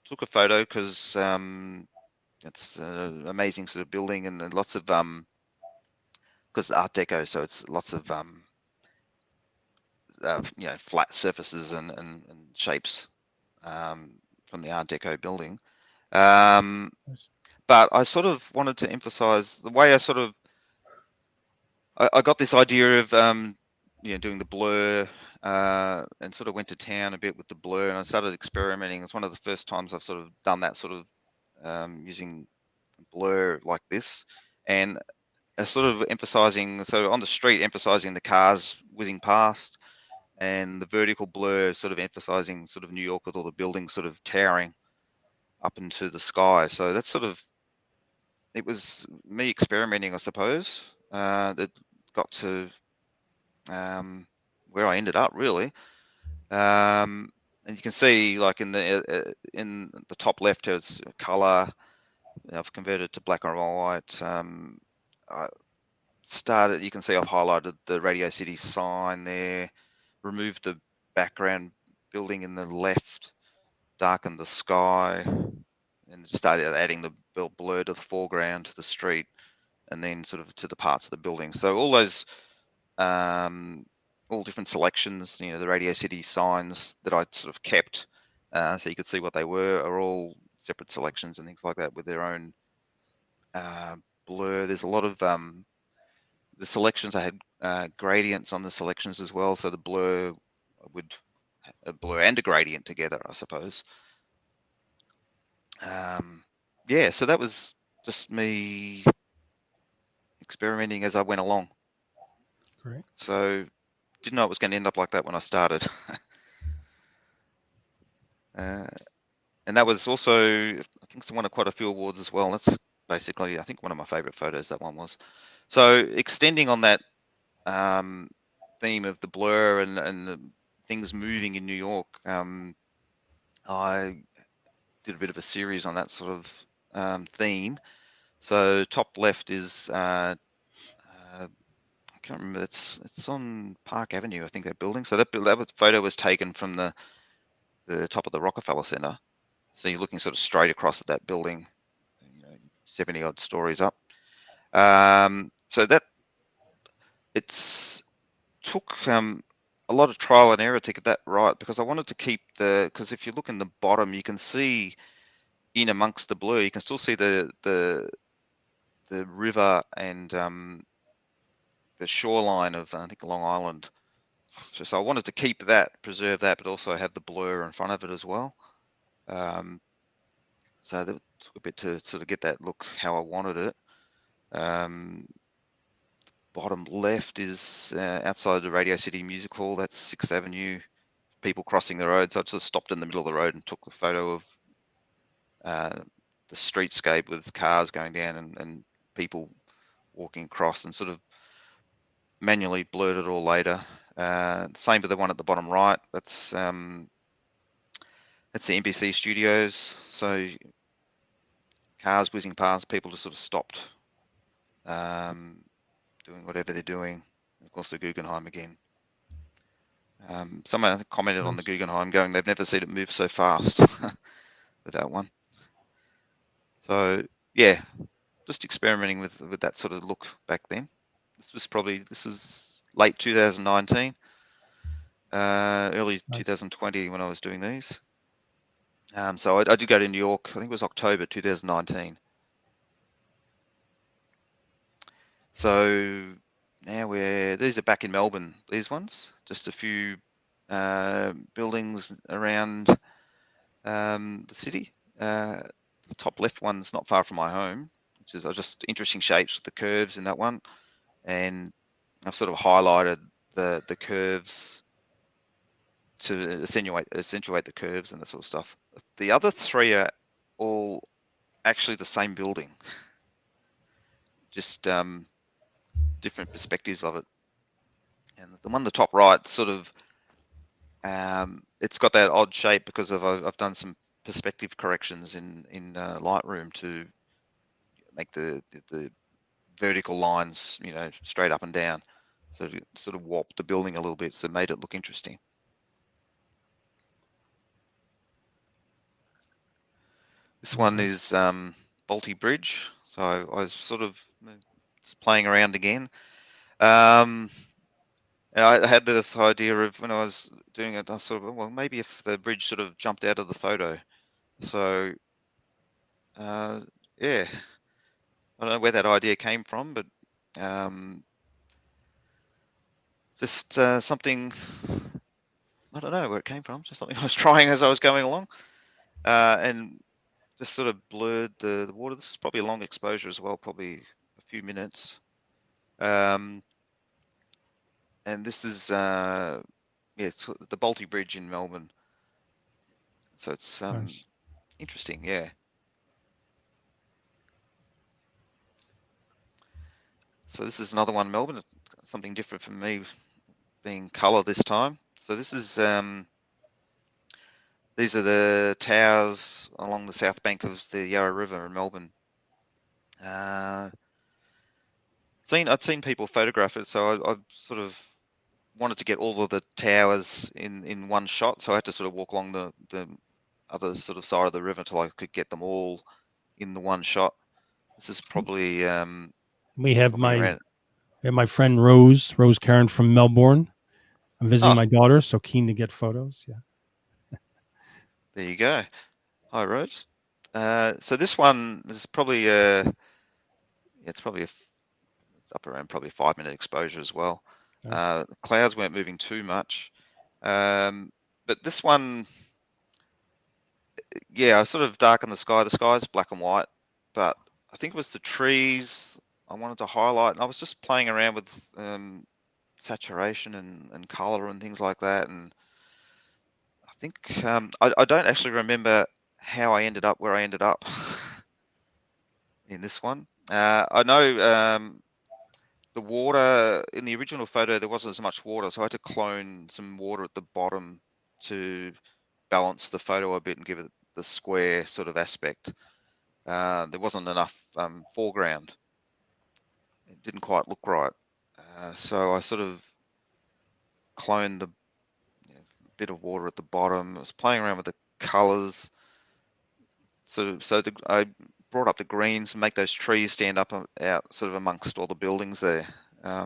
took a photo because it's an amazing sort of building and lots of because it's Art Deco, so it's lots of flat surfaces and shapes from the Art Deco building. Nice. But I sort of wanted to emphasize the way I got this idea of doing the blur and sort of went to town a bit with the blur, and I started experimenting. It's one of the first times I've sort of done that sort of using blur like this, and sort of emphasizing, so on the street, emphasizing the cars whizzing past, and the vertical blur sort of emphasizing sort of New York with all the buildings sort of towering up into the sky. So that's sort of, it was me experimenting, I suppose, that got to where I ended up really. And you can see, like in the top left, it's color. I've converted to black and white. I started. You can see I've highlighted the Radio City sign there. Removed the background building in the left. Darkened the sky, and started adding the blur to the foreground, to the street, and then sort of to the parts of the building. So all those all different selections, the Radio City signs that I sort of kept, so you could see what they were, are all separate selections and things like that with their own blur. There's a lot of the selections. I had gradients on the selections as well, so the blur would a blur and a gradient together, I suppose. Yeah, so that was just me experimenting as I went along. Great. So didn't know it was going to end up like that when I started. And that was also, I think it's won quite a few awards as well. That's basically, I think, one of my favorite photos, that one was. So extending on that theme of the blur and the things moving in New York, I did a bit of a series on that sort of theme. So top left is, I can't remember, it's on Park Avenue, I think, that building. So that photo was taken from the top of the Rockefeller Center. So you're looking sort of straight across at that building, 70 odd stories up. So that it's took a lot of trial and error to get that right, because I wanted to keep because if you look in the bottom, you can see in amongst the blur, you can still see the river and the shoreline of, I think, Long Island. So I wanted to keep that, preserve that, but also have the blur in front of it as well. So that took a bit to sort of get that look how I wanted it. Bottom left is outside the Radio City Music Hall. That's 6th Avenue, people crossing the road. So I just stopped in the middle of the road and took the photo of the streetscape with cars going down and people walking across, and sort of manually blurred it all later. Same with the one at the bottom right. That's the NBC studios. So cars whizzing past, people just sort of stopped doing whatever they're doing. Of course, the Guggenheim again. Someone commented on the Guggenheim, going, they've never seen it move so fast with that one. So yeah, just experimenting with that sort of look back then. This is late 2019, early 2020 when I was doing these. So I did go to New York, I think it was October 2019. So now these are back in Melbourne, these ones, just a few buildings around the city. The top left one's not far from my home, which is just interesting shapes with the curves in that one. And I've sort of highlighted the curves to accentuate the curves and that sort of stuff. The other three are all actually the same building, just different perspectives of it. And the one on the top right, sort of, it's got that odd shape because I've done some perspective corrections in Lightroom to make the vertical lines, straight up and down, so it sort of warped the building a little bit, so it made it look interesting. This one is Balti Bridge, so I was sort of playing around again. And I had this idea of, when I was doing it, I was sort of, well, maybe if the bridge sort of jumped out of the photo. So, yeah, I don't know where that idea came from, but just something, I don't know where it came from, just something I was trying as I was going along, and just sort of blurred the water. This is probably a long exposure as well, probably a few minutes. And this is, it's the Balti Bridge in Melbourne. So it's Nice. interesting, yeah. So this is another one, Melbourne, something different from me being colour this time. So this is, these are the towers along the south bank of the Yarra River in Melbourne. I'd seen people photograph it, so I sort of wanted to get all of the towers in one shot. So I had to sort of walk along the other sort of side of the river until I could get them all in the one shot. This is probably We have around. my friend Rose Karen from Melbourne. I'm visiting Oh, my daughter, so keen to get photos. Yeah. there you go. Hi, Rose. So this one is probably it's probably it's up around probably a 5-minute exposure as well. Nice. The clouds weren't moving too much, but this one, yeah, I sort of darkened the sky. The sky's black and white, but I think it was the trees I wanted to highlight, and I was just playing around with saturation and color and things like that. And I think I don't actually remember how I ended up where I ended up in this one. I know the water in the original photo, there wasn't as much water, so I had to clone some water at the bottom to balance the photo a bit and give it the square sort of aspect. There wasn't enough foreground. It didn't quite look right. So I sort of cloned a bit of water at the bottom. I was playing around with the colors. So I brought up the greens and make those trees stand up out sort of amongst all the buildings there. Yeah,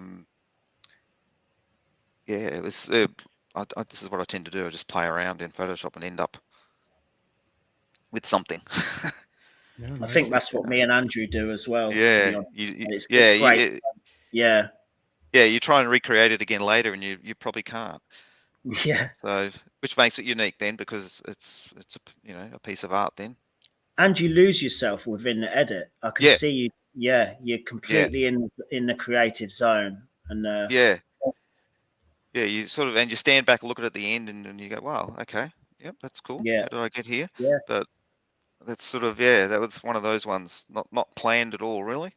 it was. This is what I tend to do. I just play around in Photoshop and end up with something. Yeah, I nice. think that's what me and Andrew do as well. To be Yeah, honest, it's yeah, great. Yeah, yeah. You try and recreate it again later, and you probably can't. yeah. So, which makes it unique then, because it's a piece of art then. And you lose yourself within the edit. I can Yeah, see you. Yeah, you're yeah, completely in the creative zone, and yeah, yeah. You sort of, and you stand back and look at the end, and you go, wow, okay, yep, that's cool. yeah, How did I get here? yeah. But that's sort of, yeah, that was one of those ones, not planned at all, really.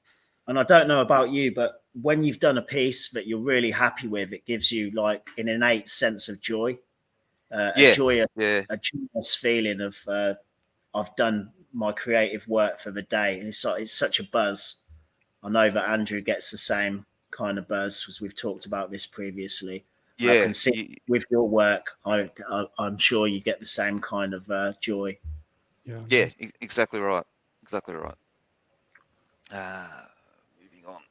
And I don't know about you, but when you've done a piece that you're really happy with, it gives you like an innate sense of joy, Yeah, yeah, a joyous feeling of I've done my creative work for the day, and it's such a buzz. I know that Andrew gets the same kind of buzz as we've talked about this previously. I yeah, can see with your work, I'm sure you get the same kind of joy. Yeah. yeah, Nice. exactly right, exactly right. Moving on.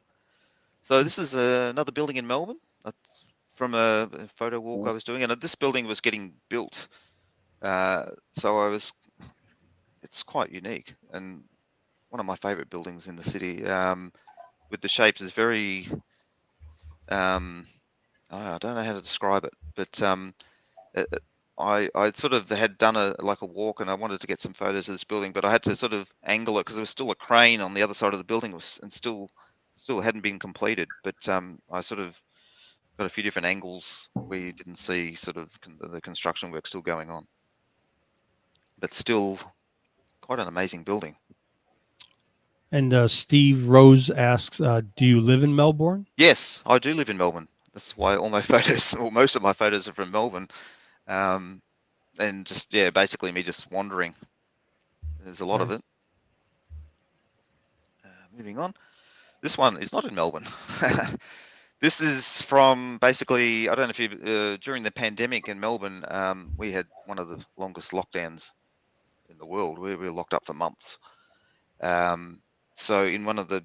So this is another building in Melbourne. That's from a photo walk I was doing, and this building was getting built. So it's quite unique and one of my favourite buildings in the city. With the shapes, is very, I don't know how to describe it, but uh, I sort of had done a walk, and I wanted to get some photos of this building, but I had to sort of angle it because there was still a crane on the other side of the building, and still hadn't been completed. But I sort of got a few different angles where you didn't see sort of the construction work still going on, but still quite an amazing building. And Steve Rose asks, do you live in Melbourne? Yes, I do live in Melbourne. That's why all my photos, or most of my photos, are from Melbourne. And just, yeah, basically me just wandering. There's a lot of Nice. it. Moving on. This one is not in Melbourne. This is from basically, I don't know if you, during the pandemic in Melbourne, we had one of the longest lockdowns in the world. We were locked up for months. So in one of the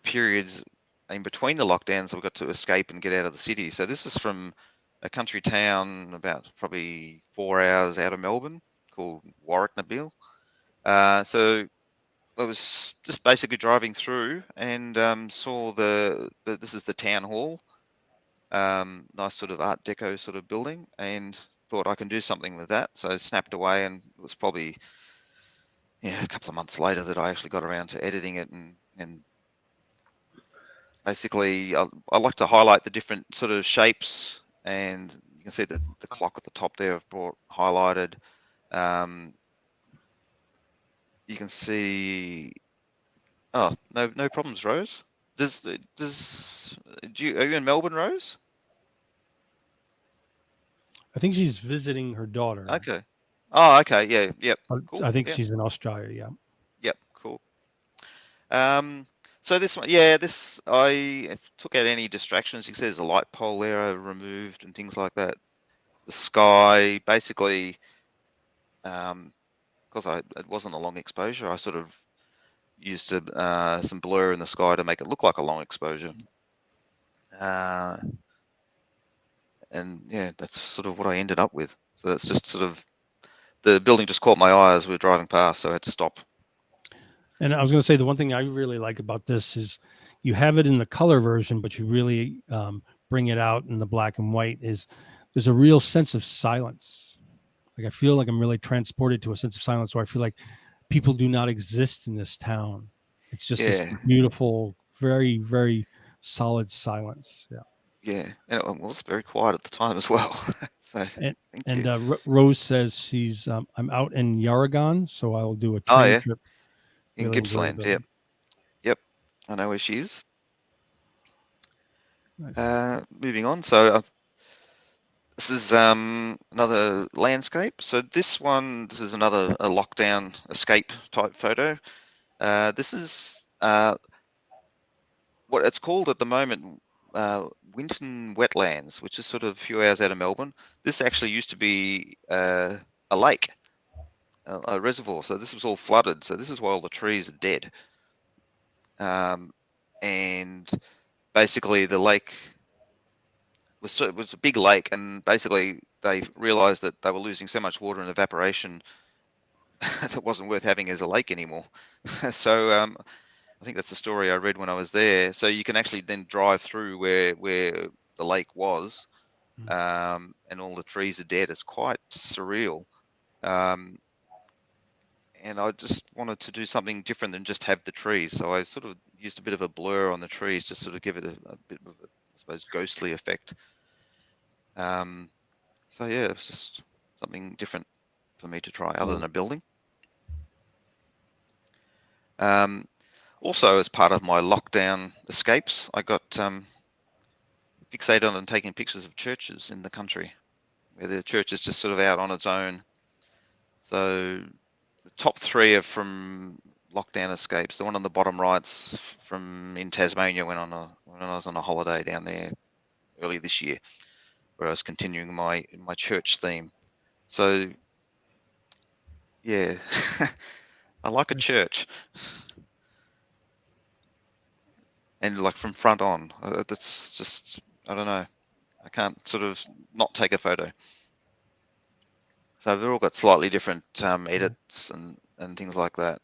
periods in between the lockdowns, we got to escape and get out of the city. So this is from a country town about probably 4 hours out of Melbourne called Warwick-Nabil. So I was just basically driving through and saw this is the town hall, nice sort of Art Deco sort of building, and thought I can do something with that. So I snapped away, and it was probably a couple of months later that I actually got around to editing it, and basically I like to highlight the different sort of shapes, and you can see the clock at the top there I've brought highlighted. You can see. Oh, no problems, Rose. Are you in Melbourne, Rose? I think she's visiting her daughter. Okay. Oh, okay. Yeah. Yep. Cool. I think Yeah. she's in Australia. Yeah. Yep. Cool. So this one, this I took out any distractions. You can see there's a light pole there I removed and things like that. The sky, basically, because it wasn't a long exposure, I sort of used some blur in the sky to make it look like a long exposure. And yeah, that's sort of what I ended up with. So that's just sort of, the building just caught my eye as we were driving past, so I had to stop. And I was going to say, the one thing I really like about this is you have it in the color version, but you really bring it out in the black and white. There's a real sense of silence. Like I feel like I'm really transported to a sense of silence where I feel like people do not exist in this town. It's just this beautiful, very, very solid silence. Yeah. Yeah, and it was very quiet at the time as well. So thank you. Rose says I'm out in Yarragon, so I'll do a Oh train yeah, trip. in Really enjoy the Gippsland. building. Yep. I know where she is. Nice. Moving on. So this is another landscape. So this is another a lockdown escape type photo. This is what it's called at the moment, Winton Wetlands, which is sort of a few hours out of Melbourne. This actually used to be a lake, a reservoir. So this was all flooded. So this is why all the trees are dead. And basically the lake was a big lake, and basically they realized that they were losing so much water and evaporation that it wasn't worth having as a lake anymore. So I think that's the story I read when I was there. So you can actually then drive through where the lake was, and all the trees are dead. It's quite surreal. And I just wanted to do something different than just have the trees. So I sort of used a bit of a blur on the trees to sort of give it a bit of, I suppose, ghostly effect. So yeah, it was just something different for me to try other than a building. Also, as part of my lockdown escapes, I got fixated on taking pictures of churches in the country, where the church is just sort of out on its own. So the top three are from lockdown escapes. The one on the bottom right's from in Tasmania when I was on a holiday down there early this year, where I was continuing my church theme. So yeah, I like a church, and like from front on. That's just, I don't know. I can't sort of not take a photo. So they've all got slightly different edits and things like that.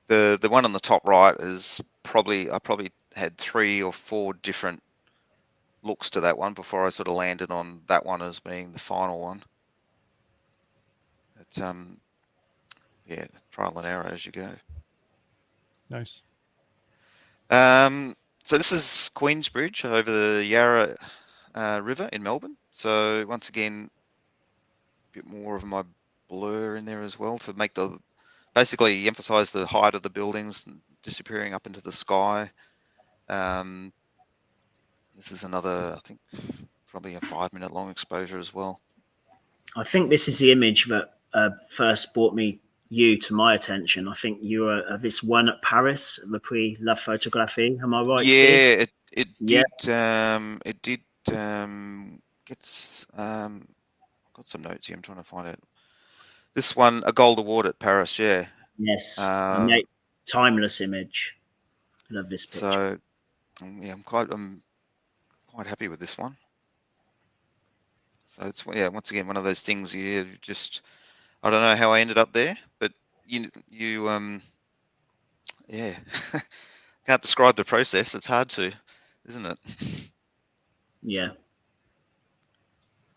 The one on the top right is I probably had 3 or 4 different looks to that one before I sort of landed on that one as being the final one. But yeah, trial and error as you go. Nice. So this is Queensbridge over the Yarra River in Melbourne. So once again, a bit more of my blur in there as well to make basically emphasize the height of the buildings disappearing up into the sky. This is another, I think, probably a 5-minute long exposure as well. I think this is the image that first brought you to my attention. I think you were this one at Paris, Le Prix La Photographie. Am I right, Steve? Yeah, it Yeah. did get I've got some notes here. I'm trying to find it. This one, a gold award at Paris. Yeah. Yes. Um, Timeless image. I love this picture. so yeah, I'm quite happy with this one. So it's once again one of those things. Yeah, just I don't know how I ended up there, but you yeah, can't describe the process. It's hard to, isn't it? Yeah.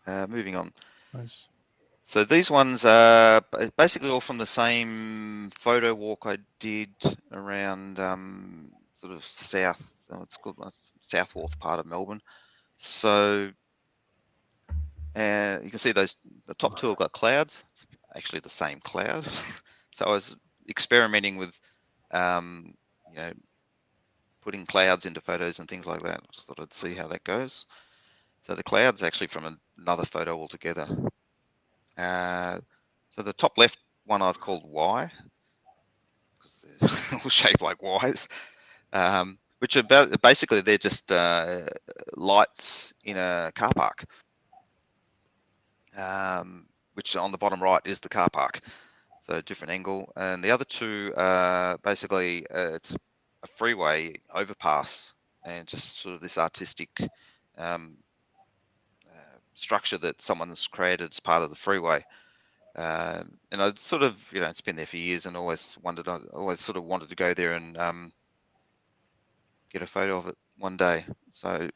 Moving on. Nice. So these ones are basically all from the same photo walk I did around sort of south. It's called Southwarth part of Melbourne. So you can see the top two have got clouds. It's actually the same cloud. So I was experimenting with, putting clouds into photos and things like that. I just thought I'd see how that goes. So the cloud's actually from another photo altogether. So the top left one I've called Y, because they're all shaped like Ys, which are basically they're just lights in a car park, which on the bottom right is the car park. So different angle. And the other two basically it's a freeway overpass and just sort of this artistic structure that someone's created as part of the freeway. And I sort of, it's been there for years and always sort of wanted to go there and get a photo of it one day. So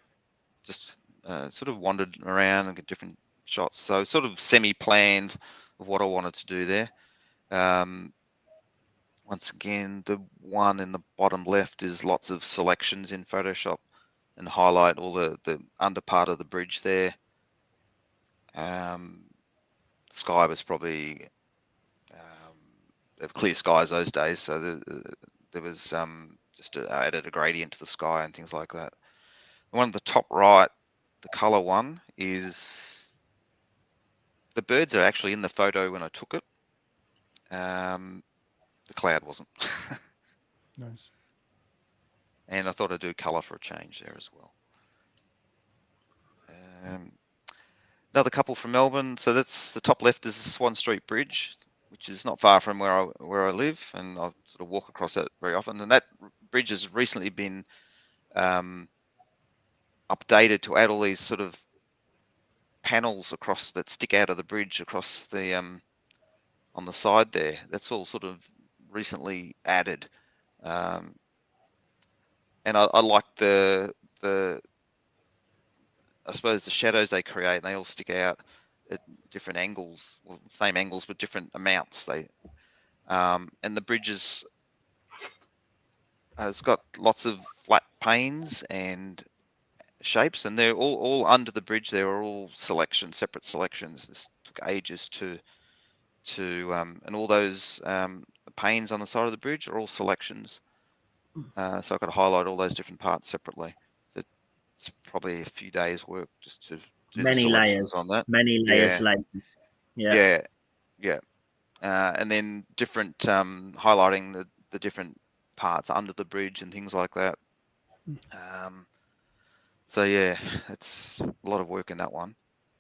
just sort of wandered around and get different shots. So sort of semi-planned of what I wanted to do there. Once again, the one in the bottom left is lots of selections in Photoshop and highlight all the under part of the bridge there. Sky was probably clear skies those days, so there was just added a gradient to the sky and things like that. The one at the top right, the color one, is the birds are actually in the photo when I took it. The cloud wasn't. Nice. And I thought I'd do color for a change there as well. Another couple from Melbourne. So that's the top left is the Swan Street Bridge, which is not far from where I live, and I sort of walk across it very often. And that bridge has recently been updated to add all these sort of panels across that stick out of the bridge across the on the side there. That's all sort of recently added, and I like the I suppose the shadows they create. And they all stick out at different angles, well, same angles but different amounts. And the bridges, it's got lots of flat panes and shapes, and they're all under the bridge. They are all separate selections. This took ages to and all those panes on the side of the bridge are all selections. So I've got to highlight all those different parts separately. So it's probably a few days work just to do Many the selections layers. on that. Many layers later. Yeah. And then different highlighting the different parts under the bridge and things like that. So yeah, it's a lot of work in that one.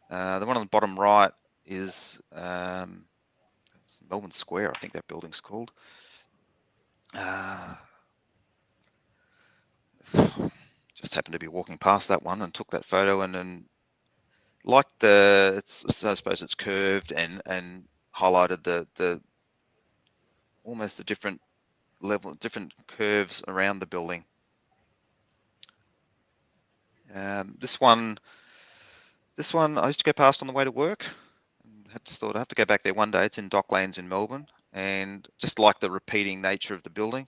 The one on the bottom right is Melbourne Square, I think that building's called. Just happened to be walking past that one and took that photo, and then like I suppose it's curved and highlighted the almost the different different curves around the building. This one I used to go past on the way to work. Thought I have to go back there one day. It's in Docklands in Melbourne, and just like the repeating nature of the building,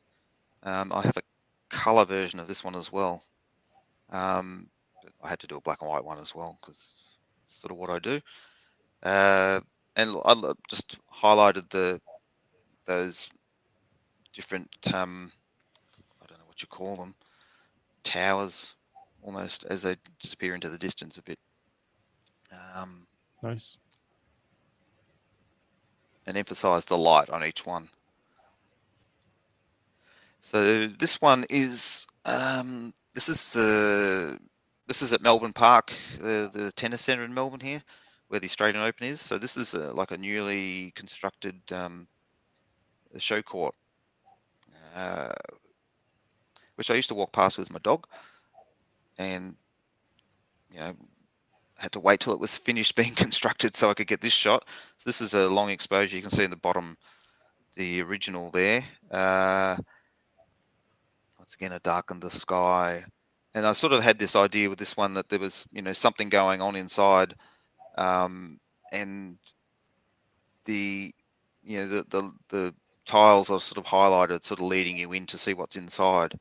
I have a color version of this one as well. But I had to do a black and white one as well because it's sort of what I do. and I just highlighted those different I don't know what you call them, towers, almost, as they disappear into the distance a bit. Nice. And emphasize the light on each one. So this one is this is at Melbourne Park, the tennis centre in Melbourne here, where the Australian Open is. So this is like a newly constructed show court, which I used to walk past with my dog, and had to wait till it was finished being constructed so I could get this shot. So this is a long exposure. You can see in the bottom the original there. Once again, a darkened the sky. And I sort of had this idea with this one that there was, something going on inside, and the tiles are sort of highlighted, sort of leading you in to see what's inside.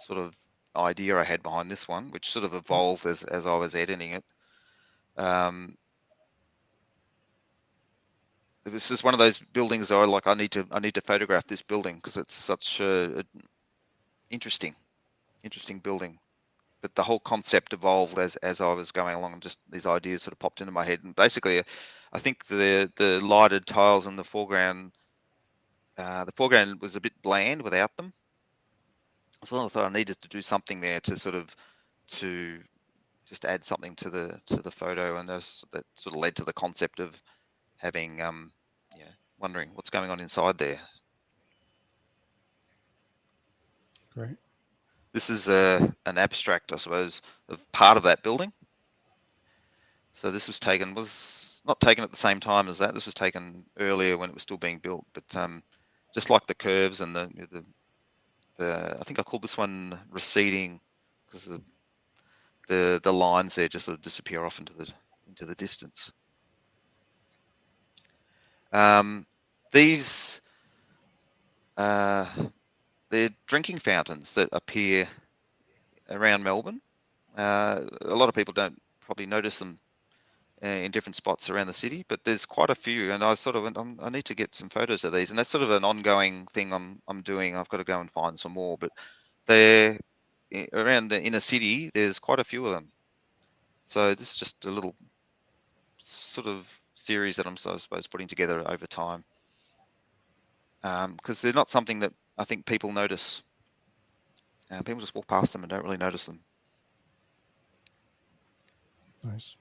Sort of idea I had behind this one, which sort of evolved as I was editing it. It was just one of those buildings that I need to photograph this building because it's such a interesting building. But the whole concept evolved as I was going along, and just these ideas sort of popped into my head. And basically, I think the lighted tiles in the foreground was a bit bland without them. So I thought I needed to do something there to just add something to the photo, and that sort of led to the concept of having wondering what's going on inside there. Great. This is an abstract, I suppose, of part of that building. So this was not taken at the same time as that. This was taken earlier when it was still being built, but just like the curves and the I think I called this one receding because the lines there just sort of disappear off into the distance. These they're drinking fountains that appear around Melbourne. A lot of people don't probably notice them in different spots around the city, but there's quite a few, and I sort of went, I need to get some photos of these, and that's sort of an ongoing thing I'm doing. I've got to go and find some more, but they're around the inner city. There's quite a few of them. So this is just a little sort of series that I'm, I suppose, putting together over time, because they're not something that I think people notice. People just walk past them and don't really notice them. Nice.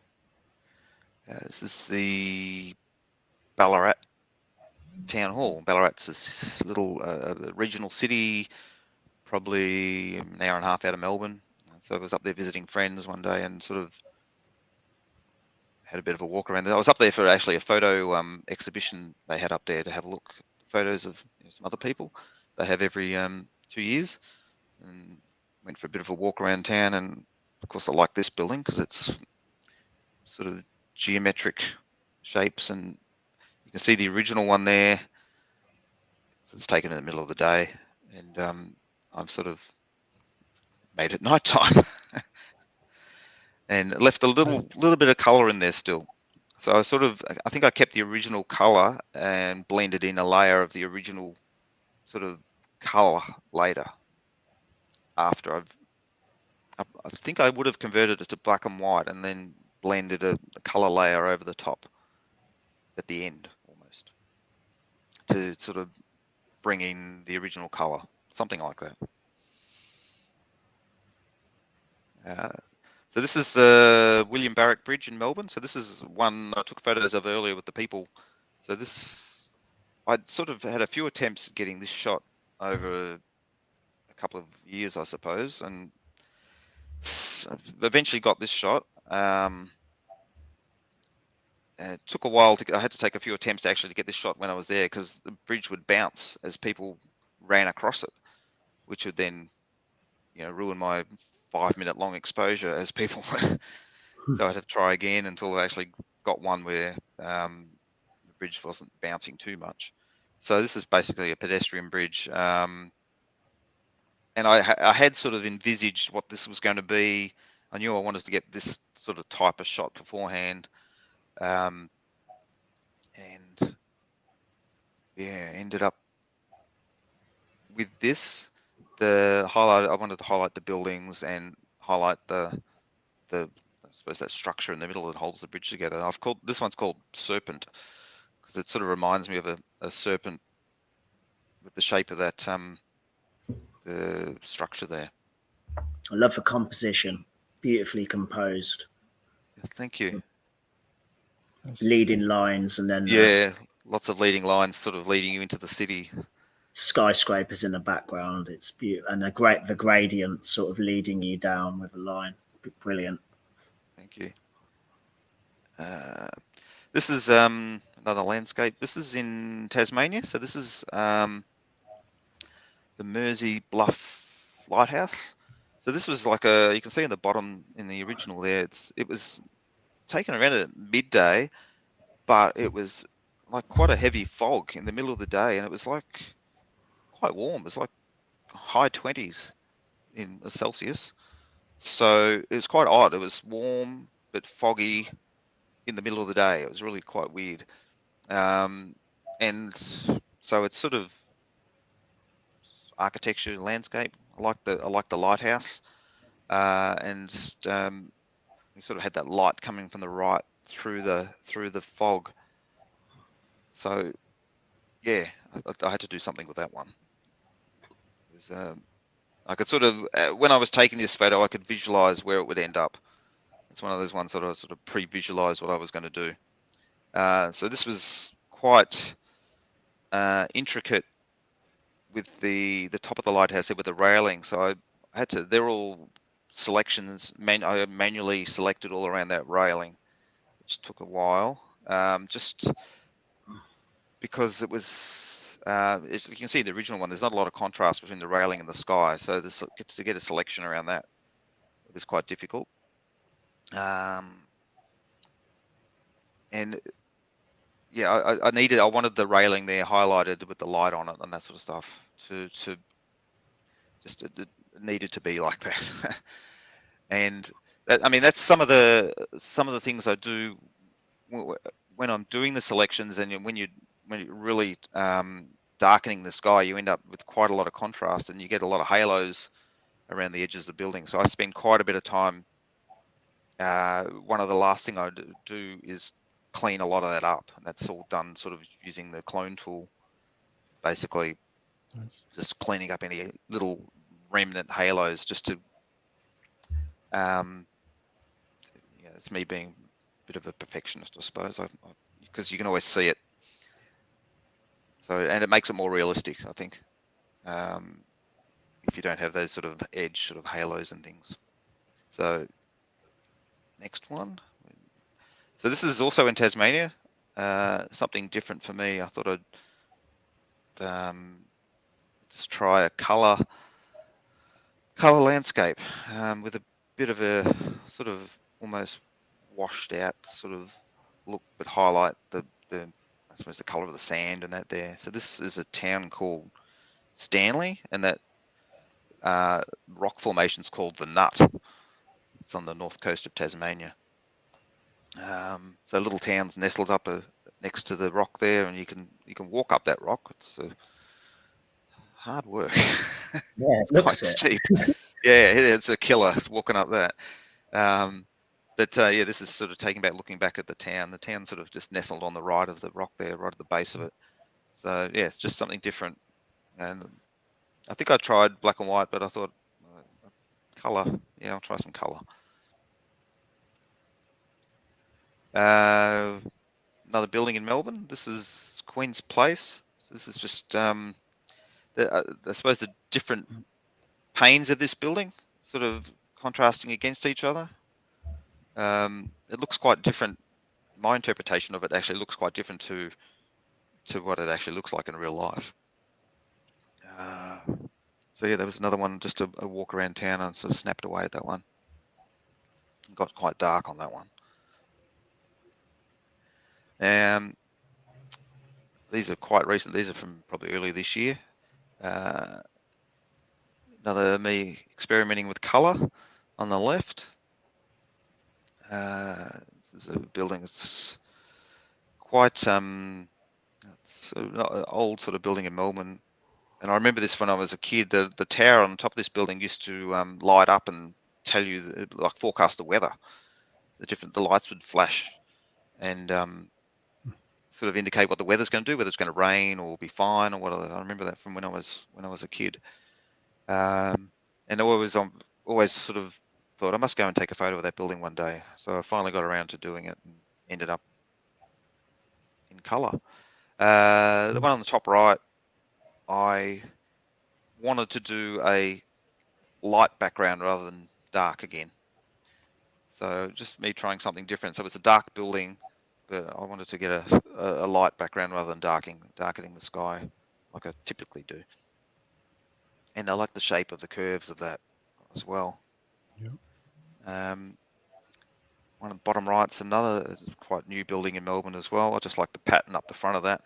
This is the Ballarat Town Hall. Ballarat's this little regional city, probably an hour and a half out of Melbourne. So I was up there visiting friends one day and sort of had a bit of a walk around there. I was up there for actually a photo exhibition they had up there to have a look at photos of some other people they have every 2 years, and went for a bit of a walk around town. And of course I like this building because it's sort of geometric shapes, and you can see the original one there. So it's taken in the middle of the day, and I've sort of made it nighttime and left a little bit of color in there still. So I think I kept the original color and blended in a layer of the original sort of color later. After I think I would have converted it to black and white and then blended a color layer over the top at the end, almost, to sort of bring in the original color, something like that. So this is the William Barrack Bridge in Melbourne. So this is one I took photos of earlier with the people. So I'd sort of had a few attempts at getting this shot over a couple of years, I suppose, and eventually got this shot. It took a while. I had to take a few attempts actually to get this shot when I was there, because the bridge would bounce as people ran across it, which would then, ruin my 5-minute long exposure as people were. So I had to try again until I actually got one where the bridge wasn't bouncing too much. So this is basically a pedestrian bridge. And I had sort of envisaged what this was going to be. I knew I wanted to get this sort of type of shot beforehand. and yeah, ended up with this. The highlight, I wanted to highlight the buildings and highlight the I suppose that structure in the middle that holds the bridge together. I've called this one's called Serpent because it sort of reminds me of a serpent with the shape of that the structure there. I love the composition, beautifully composed, Thank you. leading lines, and then Yeah, lots of leading lines sort of leading you into the city. skyscrapers in the background. It's beautiful, and the gradient sort of leading you down with a line. Brilliant. Thank you. This is another landscape. This is in Tasmania. So this is the Mersey Bluff Lighthouse. So this was like you can see in the bottom in the original there, it was taken around at midday, but it was like quite a heavy fog in the middle of the day, and it was like quite warm. It was like high 20s in Celsius. So it was quite odd. It was warm but foggy in the middle of the day. It was really quite weird. And so it's sort of architecture, landscape. I like the lighthouse, and we sort of had that light coming from the right through the fog. So yeah, I had to do something with that one. It was, I could sort of when I was taking this photo, I could visualize where it would end up. It's one of those ones that I sort of pre-visualized what I was going to do. So this was quite intricate with the top of the lighthouse there with the railing. So I had to. They're all selections. I manually selected all around that railing, which took a while. Just because it was, as you can see, the original one. There's not a lot of contrast between the railing and the sky. So to get a selection around that, it was quite difficult. And yeah, I wanted the railing there highlighted with the light on it and that sort of stuff to just it needed to be like that. And I mean that's some of the things I do when I'm doing the selections, and when you're really darkening the sky, you end up with quite a lot of contrast and you get a lot of halos around the edges of the building. So I spend quite a bit of time. One of the last thing I do is clean a lot of that up, and that's all done sort of using the clone tool, basically. Nice. Just cleaning up any little remnant halos, just to it's me being a bit of a perfectionist, I suppose, because you can always see it. So, and it makes it more realistic, I think, if you don't have those sort of edge sort of halos and things. So next one. So this is also in Tasmania, something different for me. I thought I'd just try a colour landscape with a bit of a sort of almost washed out sort of look, but highlight the I suppose the colour of the sand and that there. So this is a town called Stanley, and that rock formation is called the Nut. It's on the north coast of Tasmania. So little towns nestled up next to the rock there, and you can walk up that rock. It's hard work. Yeah, it's quite steep. Yeah, it's a killer walking up that. But yeah, this is sort of looking back at the town. The town sort of just nestled on the right of the rock there, right at the base of it. So yeah, it's just something different. And I think I tried black and white, but I thought colour. Yeah, I'll try some colour. Another building in Melbourne. This is Queen's Place. So this is just I suppose the different panes of this building sort of contrasting against each other. It looks quite different. My interpretation of it actually looks quite different to what it actually looks like in real life. So yeah, there was another one, just a walk around town, and sort of snapped away at that one. It got quite dark on that one. These are quite recent. These are from probably early this year. Another me experimenting with colour on the left. This is a building that's quite it's an old sort of building in Melbourne. And I remember this when I was a kid. The tower on top of this building used to light up and tell you, like, forecast the weather. The lights would flash and sort of indicate what the weather's going to do, whether it's going to rain or be fine or whatever. I remember that from when I was a kid. And I always sort of thought I must go and take a photo of that building one day. So I finally got around to doing it and ended up in colour. The one on the top right, I wanted to do a light background rather than dark again. So just me trying something different. So it's a dark building, but I wanted to get a light background rather than darkening the sky like I typically do. And I like the shape of the curves of that as well. Yep. One of the bottom right's another quite new building in Melbourne as well. I just like the pattern up the front of that.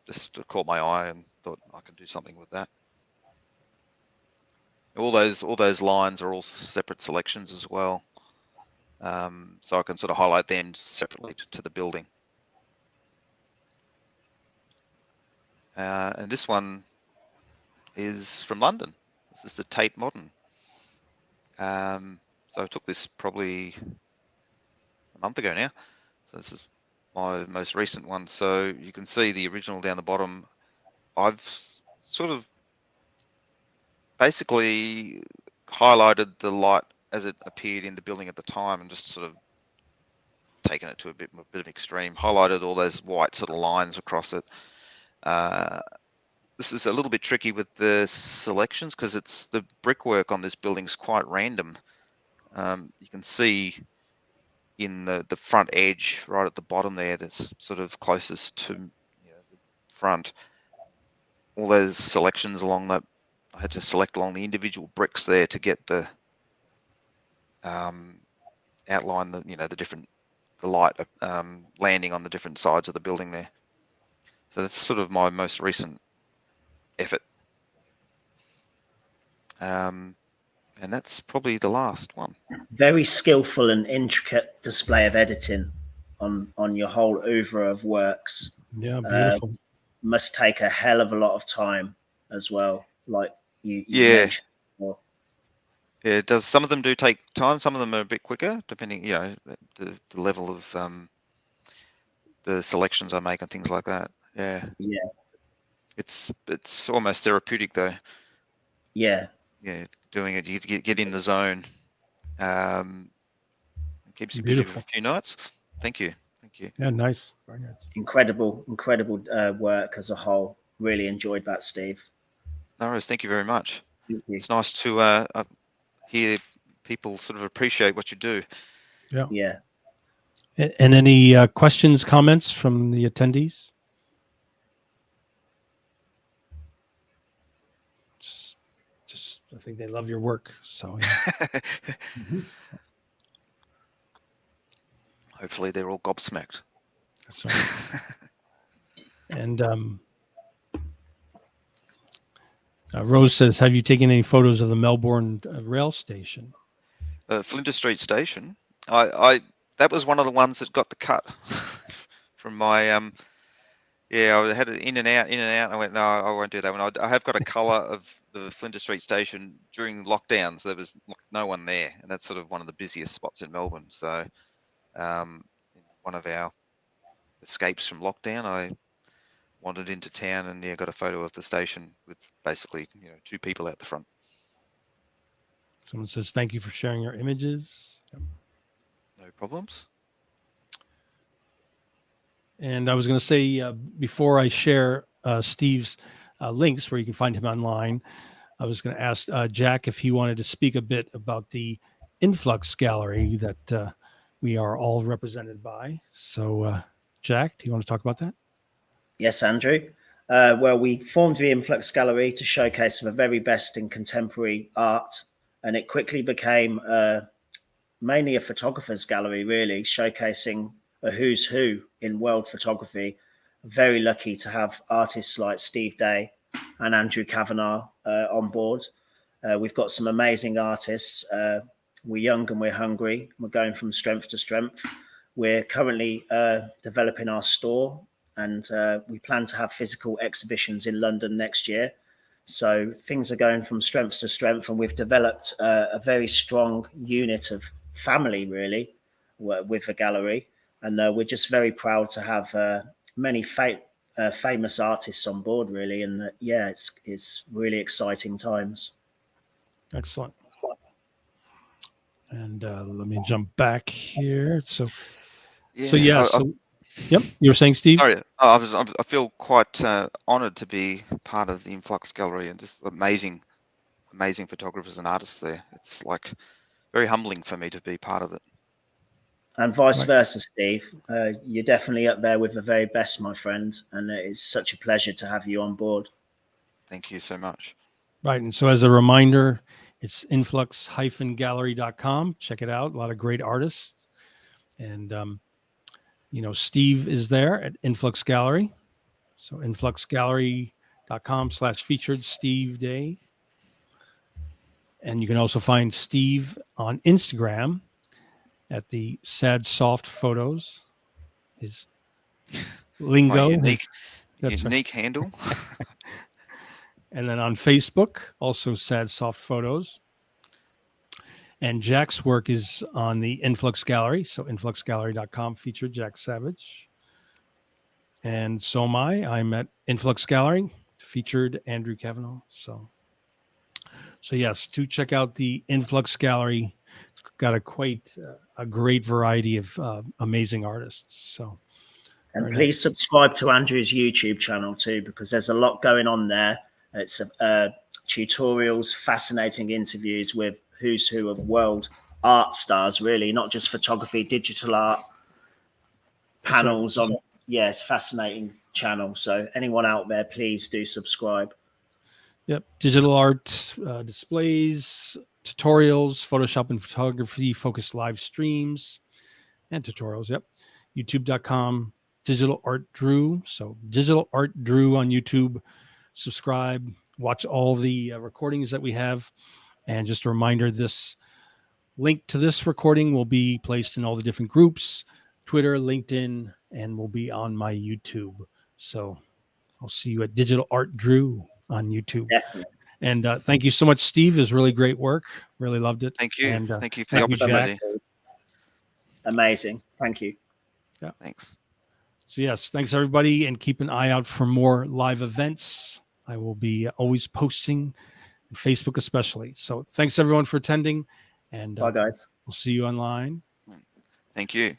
Just caught my eye and thought I can do something with that. All those lines are all separate selections as well. So I can sort of highlight them separately to the building. And this one is from London. This is the Tate Modern. So I took this probably a month ago now. So this is my most recent one. So you can see the original down the bottom. I've sort of basically highlighted the light as it appeared in the building at the time and just sort of taken it to a bit of extreme, highlighted all those white sort of lines across it. This is a little bit tricky with the selections because the brickwork on this building is quite random. You can see in the front edge right at the bottom there, that's sort of closest to the front, all those selections along that. I had to select along the individual bricks there to get the outline, the light landing on the different sides of the building there. So that's sort of my most recent effort. And that's probably the last one. Very skillful and intricate display of editing on your whole oeuvre of works. Yeah, beautiful. Must take a hell of a lot of time as well. Like you mentioned before. Yeah, it does. Some of them do take time. Some of them are a bit quicker, depending, the level of the selections I make and things like that. Yeah. Yeah. It's almost therapeutic though. Yeah. Yeah, doing it, you get in the zone. It keeps you busy for a few nights. Thank you. Yeah, nice. Very nice. Incredible work as a whole. Really enjoyed that, Steve. No worries. Thank you very much. Thank you. It's nice to hear people sort of appreciate what you do. Yeah. Yeah. And any questions, comments from the attendees? Just, I think they love your work. So, yeah. Hopefully, they're all gobsmacked. That's right. And Rose says, "Have you taken any photos of the Melbourne rail station?" Flinders Street Station. I that was one of the ones that got the cut from my I had it in and out. And I went, no, I won't do that one. I have got a colour of the Flinders Street Station during lockdowns. There was no one there, and that's sort of one of the busiest spots in Melbourne. So, one of our escapes from lockdown, I wandered into town and got a photo of the station with basically 2 people out the front. Someone says, "Thank you for sharing your images." No problems. And I was going to say, before I share Steve's links where you can find him online, I was going to ask Jack if he wanted to speak a bit about the Influx gallery that we are all represented by. So, Jack, do you want to talk about that? Yes, Andrew. Well, we formed the Influx Gallery to showcase the very best in contemporary art, and it quickly became mainly a photographer's gallery, really, showcasing a who's who in world photography. Very lucky to have artists like Steve Day and Andrew Kavanagh on board. We've got some amazing artists. We're young and we're hungry. We're going from strength to strength. we're currently developing our store, and we plan to have physical exhibitions in London next year. So things are going from strength to strength, and we've developed a very strong unit of family, really, with the gallery. And we're just very proud to have many famous artists on board, really. And yeah, it's really exciting times. Excellent. And let me jump back here. So Yeah. Yep, you were saying, Steve? Sorry, I feel quite honoured to be part of the Influx Gallery, and just amazing photographers and artists there. It's like very humbling for me to be part of it. And vice versa, Steve. You're definitely up there with the very best, my friend, and it's such a pleasure to have you on board. Thank you so much. Right, and so as a reminder, it's influx-gallery.com. Check it out. A lot of great artists, and Steve is there at Influx Gallery. So influxgallery.com/featured Steve Day. And you can also find Steve on Instagram at the Sad Soft Photos. His lingo. My That's unique handle. And then on Facebook, also Sad Soft Photos. And Jack's work is on the Influx Gallery. So influxgallery.com, featured Jack Savage. And so am I. I'm at Influx Gallery, featured Andrew Kavanagh. So yes, to check out the Influx Gallery. It's got a great variety of amazing artists. So, and please subscribe to Andrew's YouTube channel too, because there's a lot going on there. It's tutorials, fascinating interviews with who's who of world art stars, really, not just photography, digital art, panels on. Yeah, it's a fascinating channel. So anyone out there, please do subscribe. Yep. Digital art displays, tutorials, Photoshop and photography, focused live streams, and tutorials. Yep. YouTube.com, Digital Art Drew. So Digital Art Drew on YouTube. Subscribe, watch all the recordings that we have. And just a reminder, this link to this recording will be placed in all the different groups, Twitter, LinkedIn, and will be on my YouTube. So I'll see you at Digital Art Drew on YouTube. Definitely. And thank you so much, Steve. It was really great work. Really loved it. Thank you. And, thank you for the opportunity. Amazing. Thank you. Yeah. Thanks. So yes, thanks everybody, and keep an eye out for more live events. I will be always posting, Facebook especially. So thanks everyone for attending, and bye guys. We'll see you online. Thank you.